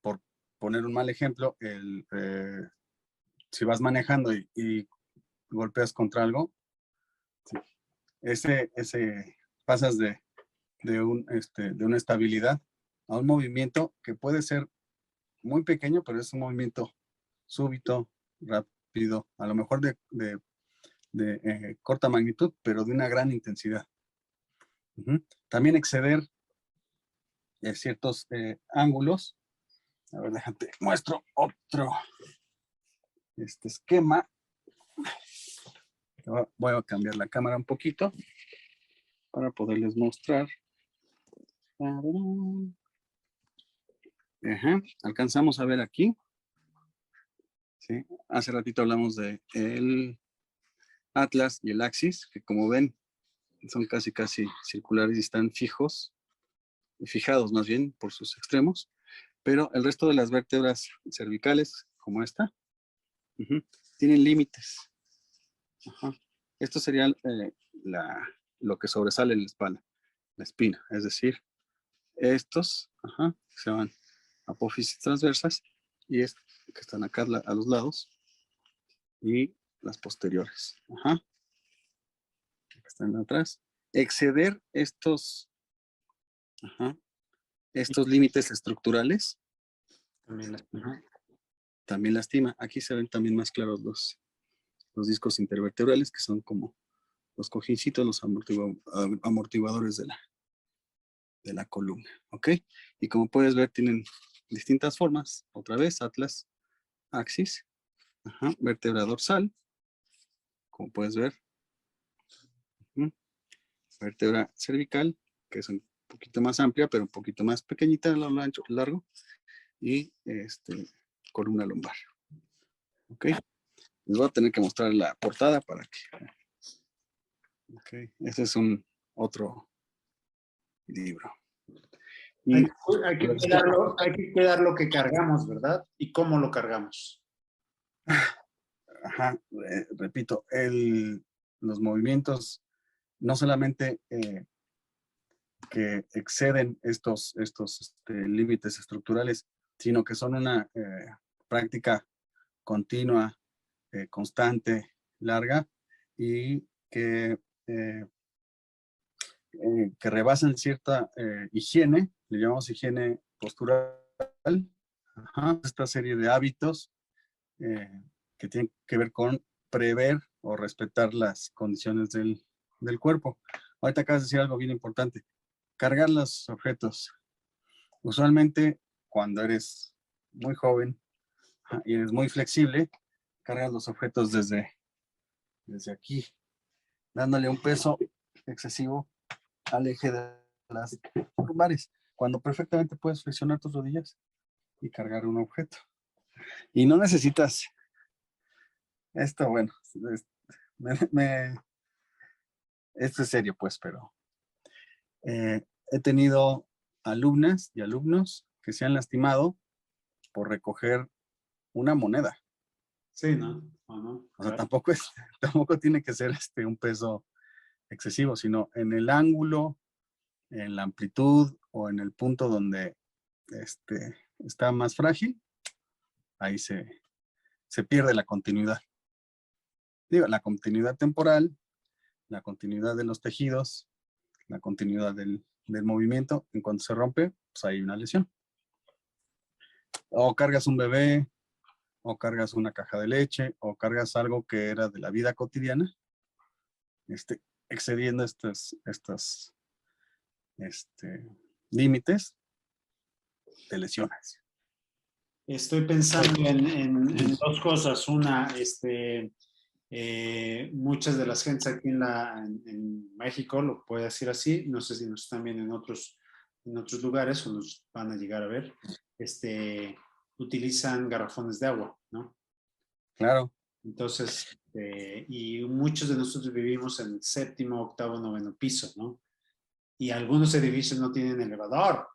Por poner un mal ejemplo, si vas manejando y golpeas contra algo, sí, ese pasas de una estabilidad a un movimiento que puede ser muy pequeño, pero es un movimiento súbito, rápido, a lo mejor de corta magnitud, pero de una gran intensidad. Ujú. También exceder ciertos ángulos. A ver, déjate, muestro otro esquema. Voy a cambiar la cámara un poquito para poderles mostrar. Ajá. Alcanzamos a ver aquí. ¿Sí? Hace ratito hablamos de el Atlas y el Axis, que como ven son casi circulares y están fijados más bien por sus extremos, pero el resto de las vértebras cervicales, como esta, tienen límites. Ajá. Esto sería lo que sobresale en la espalda, la espina, es decir, estos se llaman apófisis transversas y que están acá a los lados y las posteriores. Ajá. Que están atrás. Exceder estos límites estructurales También lastima. también lastima. Aquí se ven también más claros los discos intervertebrales, que son como los cojincitos, los amortiguadores de la columna. ¿Ok? Y como puedes ver, tienen distintas formas. Otra vez, Atlas, Axis, vértebra dorsal, como puedes ver. Vértebra cervical, que es un poquito más amplia, pero un poquito más pequeñita a lo largo. Y columna lumbar. ¿Ok? Les voy a tener que mostrar la portada para que... Ok, este es otro libro. Y Hay que cuidar lo que cargamos, ¿verdad? ¿Y cómo lo cargamos? repito, los movimientos no solamente que exceden estos límites estructurales, sino que son una práctica continua, constante, larga y que rebasan cierta higiene, le llamamos higiene postural, esta serie de hábitos que tienen que ver con prever o respetar las condiciones del cuerpo. Ahorita acabas de decir algo bien importante, cargar los objetos. Usualmente cuando eres muy joven y eres muy flexible, cargas los objetos desde aquí, dándole un peso excesivo al eje de las lumbares, cuando perfectamente puedes flexionar tus rodillas y cargar un objeto. Y no necesitas esto, bueno, esto es serio pues, pero he tenido alumnas y alumnos que se han lastimado por recoger una moneda. Sí, ¿no? ¿O no? O sea, Claro. tampoco tiene que ser un peso excesivo, sino en el ángulo, en la amplitud o en el punto donde está más frágil, ahí se pierde la continuidad. Digo, la continuidad temporal, la continuidad de los tejidos, la continuidad del movimiento. En cuanto se rompe, pues hay una lesión. O cargas un bebé, o cargas una caja de leche, o cargas algo que era de la vida cotidiana, excediendo estos límites, te lesionas. Estoy pensando en dos cosas. Una, muchas de las gentes aquí en México, lo puedo decir así, no sé si nos están viendo en otros lugares o nos van a llegar a ver, utilizan garrafones de agua, ¿no? Claro. Entonces, y muchos de nosotros vivimos en el 7º, 8º, 9º piso, ¿no? Y algunos edificios no tienen elevador,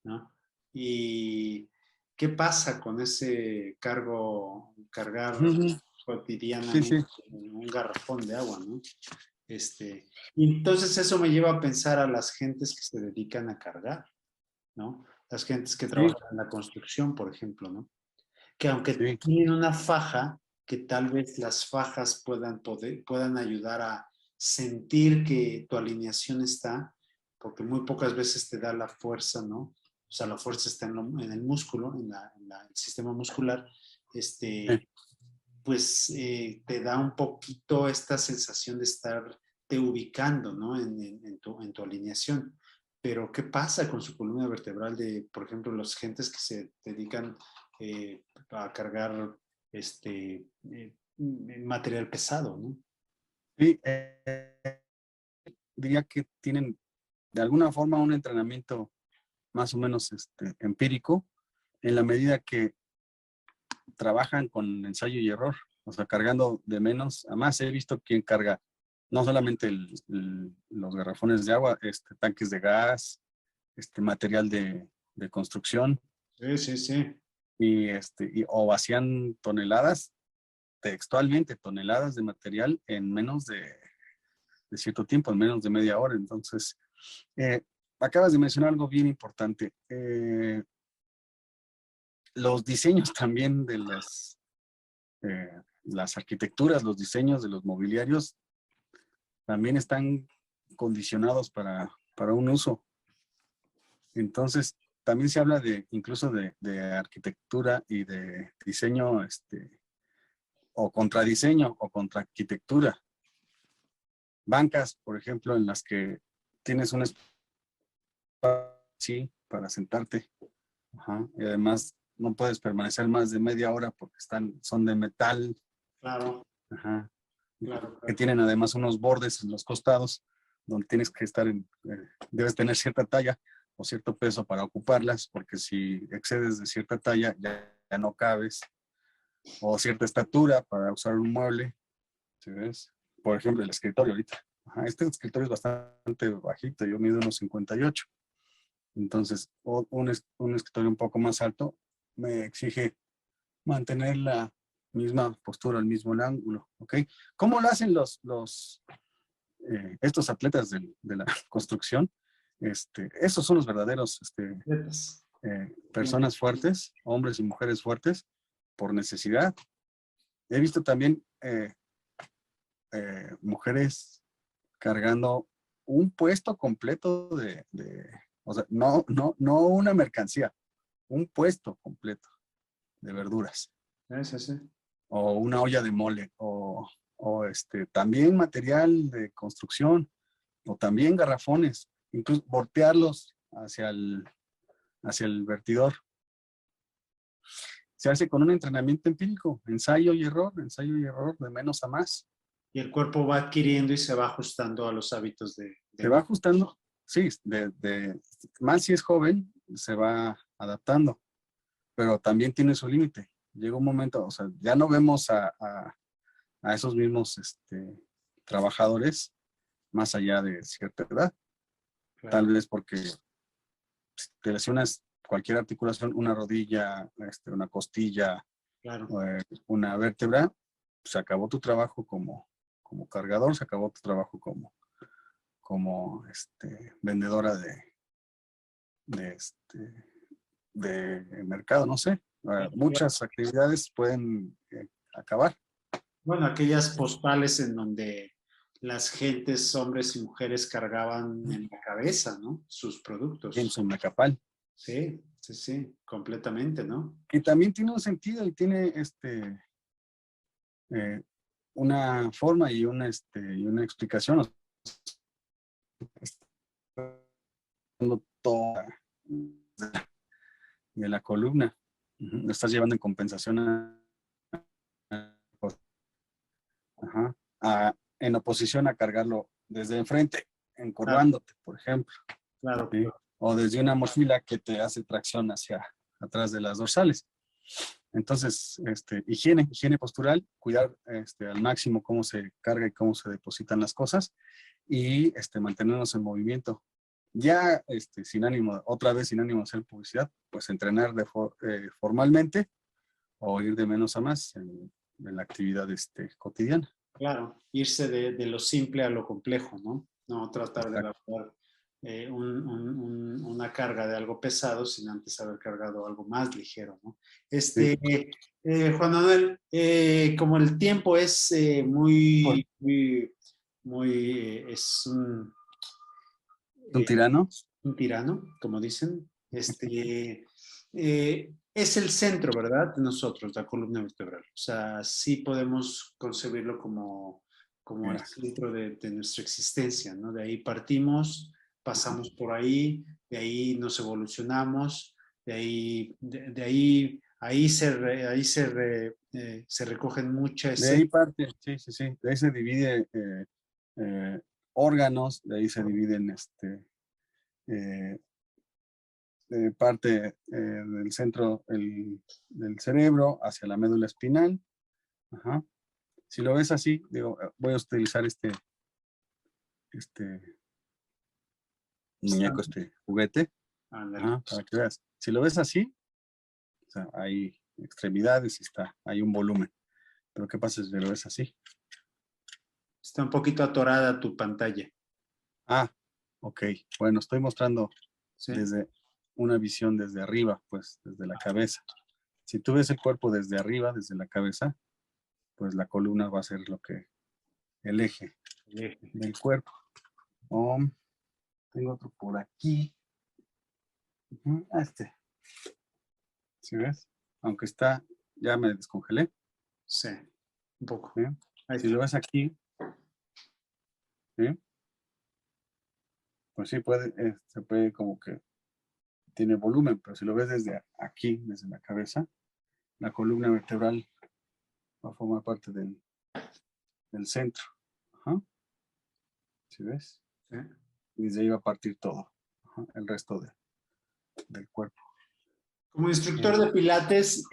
¿no? Y ¿qué pasa con ese cargar cotidianamente un garrafón de agua, ¿no? Y entonces eso me lleva a pensar a las gentes que se dedican a cargar, ¿no? Las gentes que trabajan en la construcción, por ejemplo, ¿no? Que aunque tienen una faja, que tal vez las fajas puedan ayudar a sentir que tu alineación está, porque muy pocas veces te da la fuerza, ¿no? O sea, la fuerza está en el músculo, en el sistema muscular, pues te da un poquito esta sensación de estarte ubicando, ¿no? En tu alineación. Pero, ¿qué pasa con su columna vertebral de, por ejemplo, las gentes que se dedican a cargar material pesado, ¿no? Sí, diría que tienen de alguna forma un entrenamiento más o menos empírico, en la medida que trabajan con ensayo y error, o sea, cargando de menos a más. He visto quién carga no solamente los garrafones de agua, tanques de gas, material de construcción. Sí, sí, sí. O vacían toneladas, textualmente toneladas de material en menos de cierto tiempo, en menos de media hora. Entonces, acabas de mencionar algo bien importante. Los diseños también de las arquitecturas, los diseños de los mobiliarios también están condicionados para un uso. Entonces, también se habla incluso de arquitectura y de diseño, o contradiseño o contraarquitectura. Bancas, por ejemplo, en las que tienes un espacio para sentarte. Ajá. Y además no puedes permanecer más de media hora porque son de metal. Claro. Ajá. Claro. Que tienen además unos bordes en los costados donde tienes que debes tener cierta talla o cierto peso para ocuparlas, porque si excedes de cierta talla ya no cabes, o cierta estatura para usar un mueble. ¿Sí ves? Por ejemplo, el escritorio ahorita. Ajá, este escritorio es bastante bajito, yo mido unos 58. Entonces, un escritorio un poco más alto me exige mantener la misma postura, el mismo ángulo, ¿ok? ¿Cómo lo hacen estos atletas de la construcción? Esos son los verdaderos personas fuertes, hombres y mujeres fuertes, por necesidad. He visto también mujeres cargando un puesto completo o sea, no una mercancía, un puesto completo de verduras. Sí, sí. O una olla de mole, o también material de construcción, o también garrafones, incluso voltearlos hacia hacia el vertidor. Se hace con un entrenamiento empírico, ensayo y error, de menos a más. Y el cuerpo va adquiriendo y se va ajustando a los hábitos de Se va ajustando, sí, más si es joven, se va adaptando, pero también tiene su límite. Llega un momento, o sea, ya no vemos a esos mismos trabajadores más allá de cierta edad. Claro. Tal vez porque te lesionas cualquier articulación, una rodilla, una costilla, Claro. una vértebra, se acabó tu trabajo como cargador, se acabó tu trabajo como vendedora de mercado, no sé. Muchas actividades pueden acabar. Bueno, aquellas postales en donde las gentes, hombres y mujeres, cargaban en la cabeza, ¿no? Sus productos. En su Mecapal. Sí, sí, sí, completamente, ¿no? Que también tiene un sentido y tiene una forma y una explicación. Toda de la columna. Lo estás llevando en compensación en oposición a cargarlo desde enfrente, encorvándote, por ejemplo. Claro, ¿sí? claro. O desde una mochila que te hace tracción hacia atrás de las dorsales. Entonces, higiene postural, cuidar al máximo cómo se carga y cómo se depositan las cosas y mantenernos en movimiento. Ya otra vez sin ánimo de hacer publicidad, pues entrenar formalmente o ir de menos a más en la actividad cotidiana. Claro, irse de lo simple a lo complejo, ¿no? No tratar de elaborar una carga de algo pesado sin antes haber cargado algo más ligero, ¿no? Sí. Juan Manuel, como el tiempo es es ¿Un tirano? un tirano, como dicen, es el centro, ¿verdad? De nosotros, la columna vertebral. O sea, sí podemos concebirlo como el centro de nuestra existencia, ¿no? De ahí partimos, pasamos por ahí, de ahí nos evolucionamos, ahí se recogen muchas... De ahí parte, sí. De ahí se divide órganos, de ahí se dividen parte del centro del cerebro hacia la médula espinal. Ajá. Si lo ves así, digo, voy a utilizar este muñeco, juguete, para que veas. Si lo ves así, o sea, hay extremidades y hay un volumen. Pero ¿qué pasa si lo ves así? Está un poquito atorada tu pantalla. Ok. Bueno, estoy mostrando Sí. desde una visión desde arriba, pues desde la cabeza. Si tú ves el cuerpo desde arriba, desde la cabeza, pues la columna va a ser el eje del cuerpo. Tengo otro por aquí. ¿Sí ves? Aunque ya me descongelé. Sí, un poco. ¿Sí? Si lo ves aquí, ¿sí? Pues sí, se puede como que tiene volumen, pero si lo ves desde aquí, desde la cabeza, la columna vertebral va a formar parte del centro. ¿Sí ves? Sí. Y desde ahí va a partir todo, el resto del cuerpo. Como instructor de Pilates,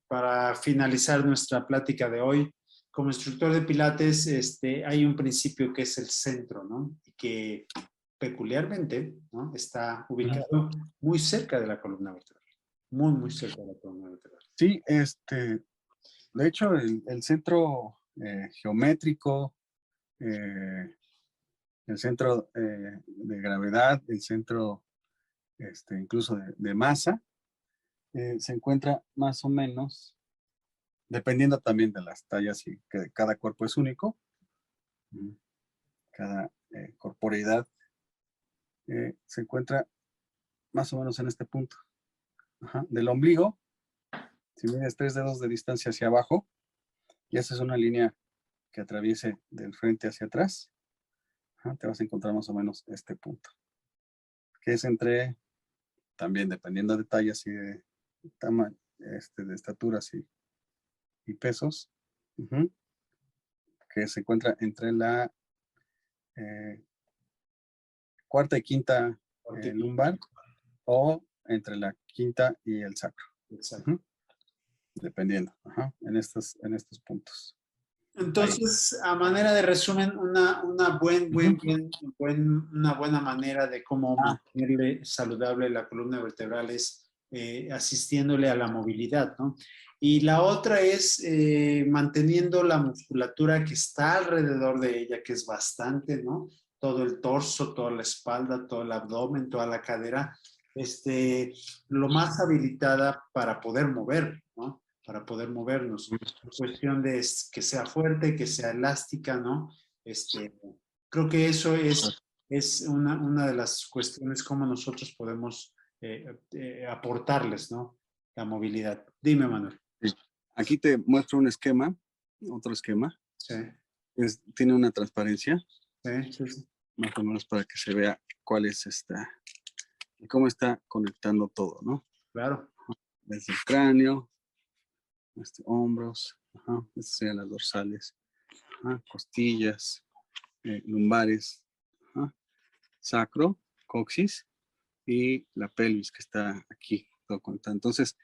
para finalizar nuestra plática de hoy, como instructor de Pilates, hay un principio que es el centro, ¿no? Y que peculiarmente, ¿no? Está ubicado muy cerca de la columna vertebral. Muy, muy cerca de la columna vertebral. Sí, de hecho, el centro geométrico, el centro de gravedad, el centro incluso de masa, se encuentra más o menos, dependiendo también de las tallas y que cada cuerpo es único, cada corporeidad se encuentra más o menos en este punto. Del ombligo, si mides 3 dedos de distancia hacia abajo, y esa es una línea que atraviese del frente hacia atrás, te vas a encontrar más o menos este punto. que es entre, también dependiendo de tallas y de tamaño, de estaturas y pesos, que se encuentra entre la cuarta y quinta lumbar, o entre la quinta y el sacro. Exacto. Dependiendo, en estos puntos. Entonces, a manera de resumen, una buena manera de cómo mantenerle saludable la columna vertebral es asistiéndole a la movilidad, ¿no? Y la otra es manteniendo la musculatura que está alrededor de ella, que es bastante, ¿no? Todo el torso, toda la espalda, todo el abdomen, toda la cadera, lo más habilitada para poder mover, ¿no? Para poder movernos. Cuestión de que sea fuerte, que sea elástica, ¿no? Creo que eso es una de las cuestiones como nosotros podemos aportarles, ¿no? La movilidad. Dime, Manuel. Aquí te muestro un esquema, otro esquema. Sí. Tiene una transparencia. Sí. Más o menos para que se vea cuál es y cómo está conectando todo, ¿no? Claro. Desde el cráneo, hombros, estas serían las dorsales, costillas, lumbares, sacro, coxis y la pelvis que está aquí, todo conectado. Entonces,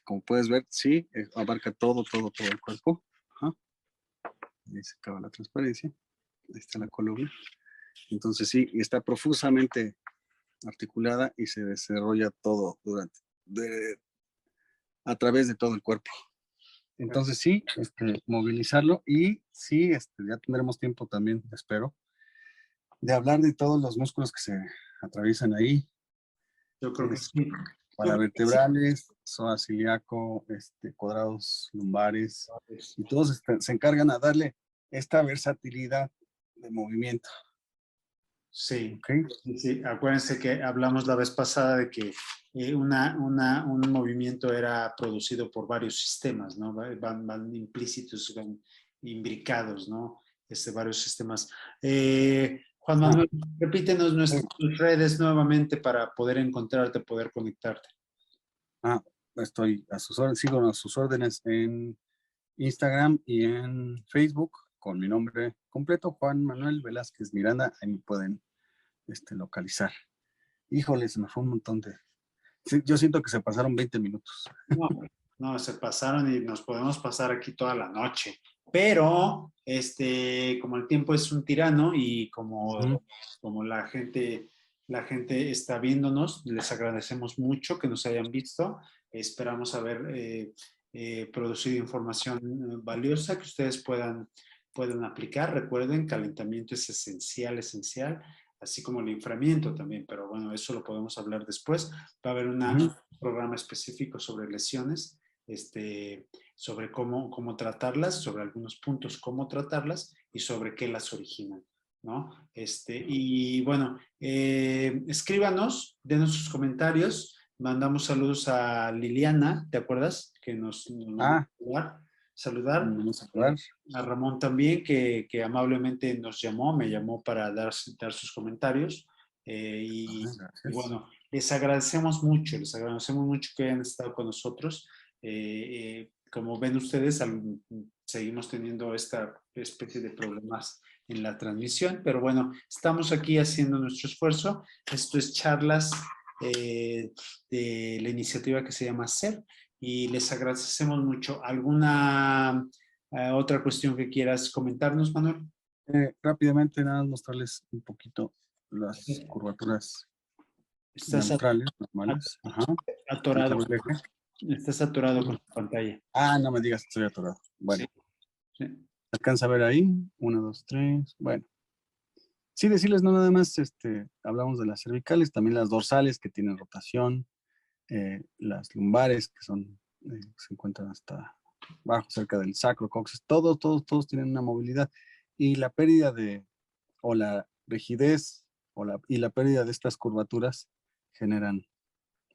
como puedes ver, sí, abarca todo el cuerpo. Ahí se acaba la transparencia. Ahí está la columna. Entonces sí, está profusamente articulada y se desarrolla todo a través de todo el cuerpo. Entonces sí, movilizarlo, y sí, ya tendremos tiempo también, espero, de hablar de todos los músculos que se atraviesan ahí. Yo creo que sí. Paravertebrales, psoas ilíaco, cuadrados lumbares, y todos se encargan a darle esta versatilidad de movimiento. Sí, ¿Okay? Sí, acuérdense que hablamos la vez pasada de que un movimiento era producido por varios sistemas, ¿no? Van implícitos, van imbricados, ¿no? Varios sistemas. Juan Manuel, repítenos nuestras redes nuevamente para poder encontrarte, poder conectarte. Estoy a sus órdenes, sigo a sus órdenes en Instagram y en Facebook con mi nombre completo, Juan Manuel Velázquez Miranda. Ahí me pueden localizar. Híjole, se me fue un montón de... Sí, yo siento que se pasaron 20 minutos. No, se pasaron y nos podemos pasar aquí toda la noche. Pero, como el tiempo es un tirano y como la gente está viéndonos, les agradecemos mucho que nos hayan visto. Esperamos haber producido información valiosa que ustedes puedan aplicar. Recuerden, calentamiento es esencial, así como el enfriamiento también, pero bueno, eso lo podemos hablar después. Va a haber un programa específico sobre lesiones, sobre cómo tratarlas, sobre algunos puntos, cómo tratarlas y sobre qué las originan, ¿no? Y bueno, escríbanos, denos sus comentarios. Mandamos saludos a Liliana, ¿te acuerdas? Que nos saludar. A Ramón también, que amablemente me llamó para dar sus comentarios. Y bueno, les agradecemos mucho que hayan estado con nosotros. Como ven ustedes, seguimos teniendo esta especie de problemas en la transmisión, pero bueno, estamos aquí haciendo nuestro esfuerzo. Esto es charlas de la iniciativa que se llama SER, y les agradecemos mucho. ¿Alguna otra cuestión que quieras comentarnos, Manuel? Rápidamente, nada más mostrarles un poquito las curvaturas neutrales, normales. Atorado. Estás atorado con tu pantalla. No me digas que estoy atorado. Bueno. Sí. ¿Alcanza a ver ahí? 1, 2, 3. Bueno. Sí, decirles, no nada más, hablamos de las cervicales, también las dorsales que tienen rotación, las lumbares que se encuentran hasta abajo, cerca del sacro, coxis, todos tienen una movilidad, y la pérdida o la rigidez y la pérdida de estas curvaturas generan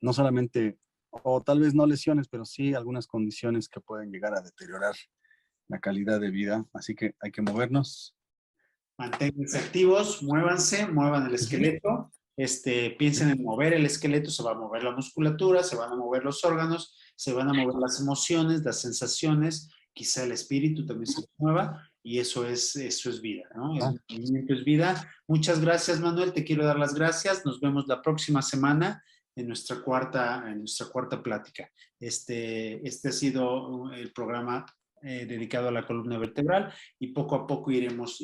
no solamente, o tal vez no lesiones, pero sí algunas condiciones que pueden llegar a deteriorar la calidad de vida, así que hay que movernos. Manténganse activos, muévanse, muevan el esqueleto, piensen en mover el esqueleto, se va a mover la musculatura, se van a mover los órganos, se van a mover las emociones, las sensaciones, quizá el espíritu también se mueva, y eso es vida, ¿no? El movimiento es vida. Muchas gracias, Manuel, te quiero dar las gracias. Nos vemos la próxima semana en nuestra cuarta plática. Este ha sido el programa dedicado a la columna vertebral, y poco a poco iremos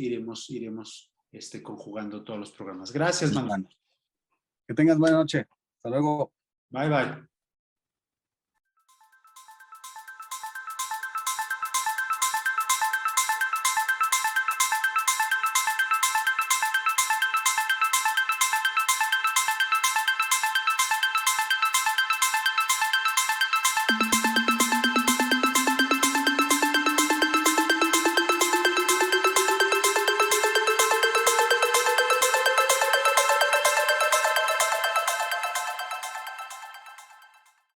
conjugando todos los programas. Gracias, Manuel. Que tengas buena noche. Hasta luego. Bye, bye.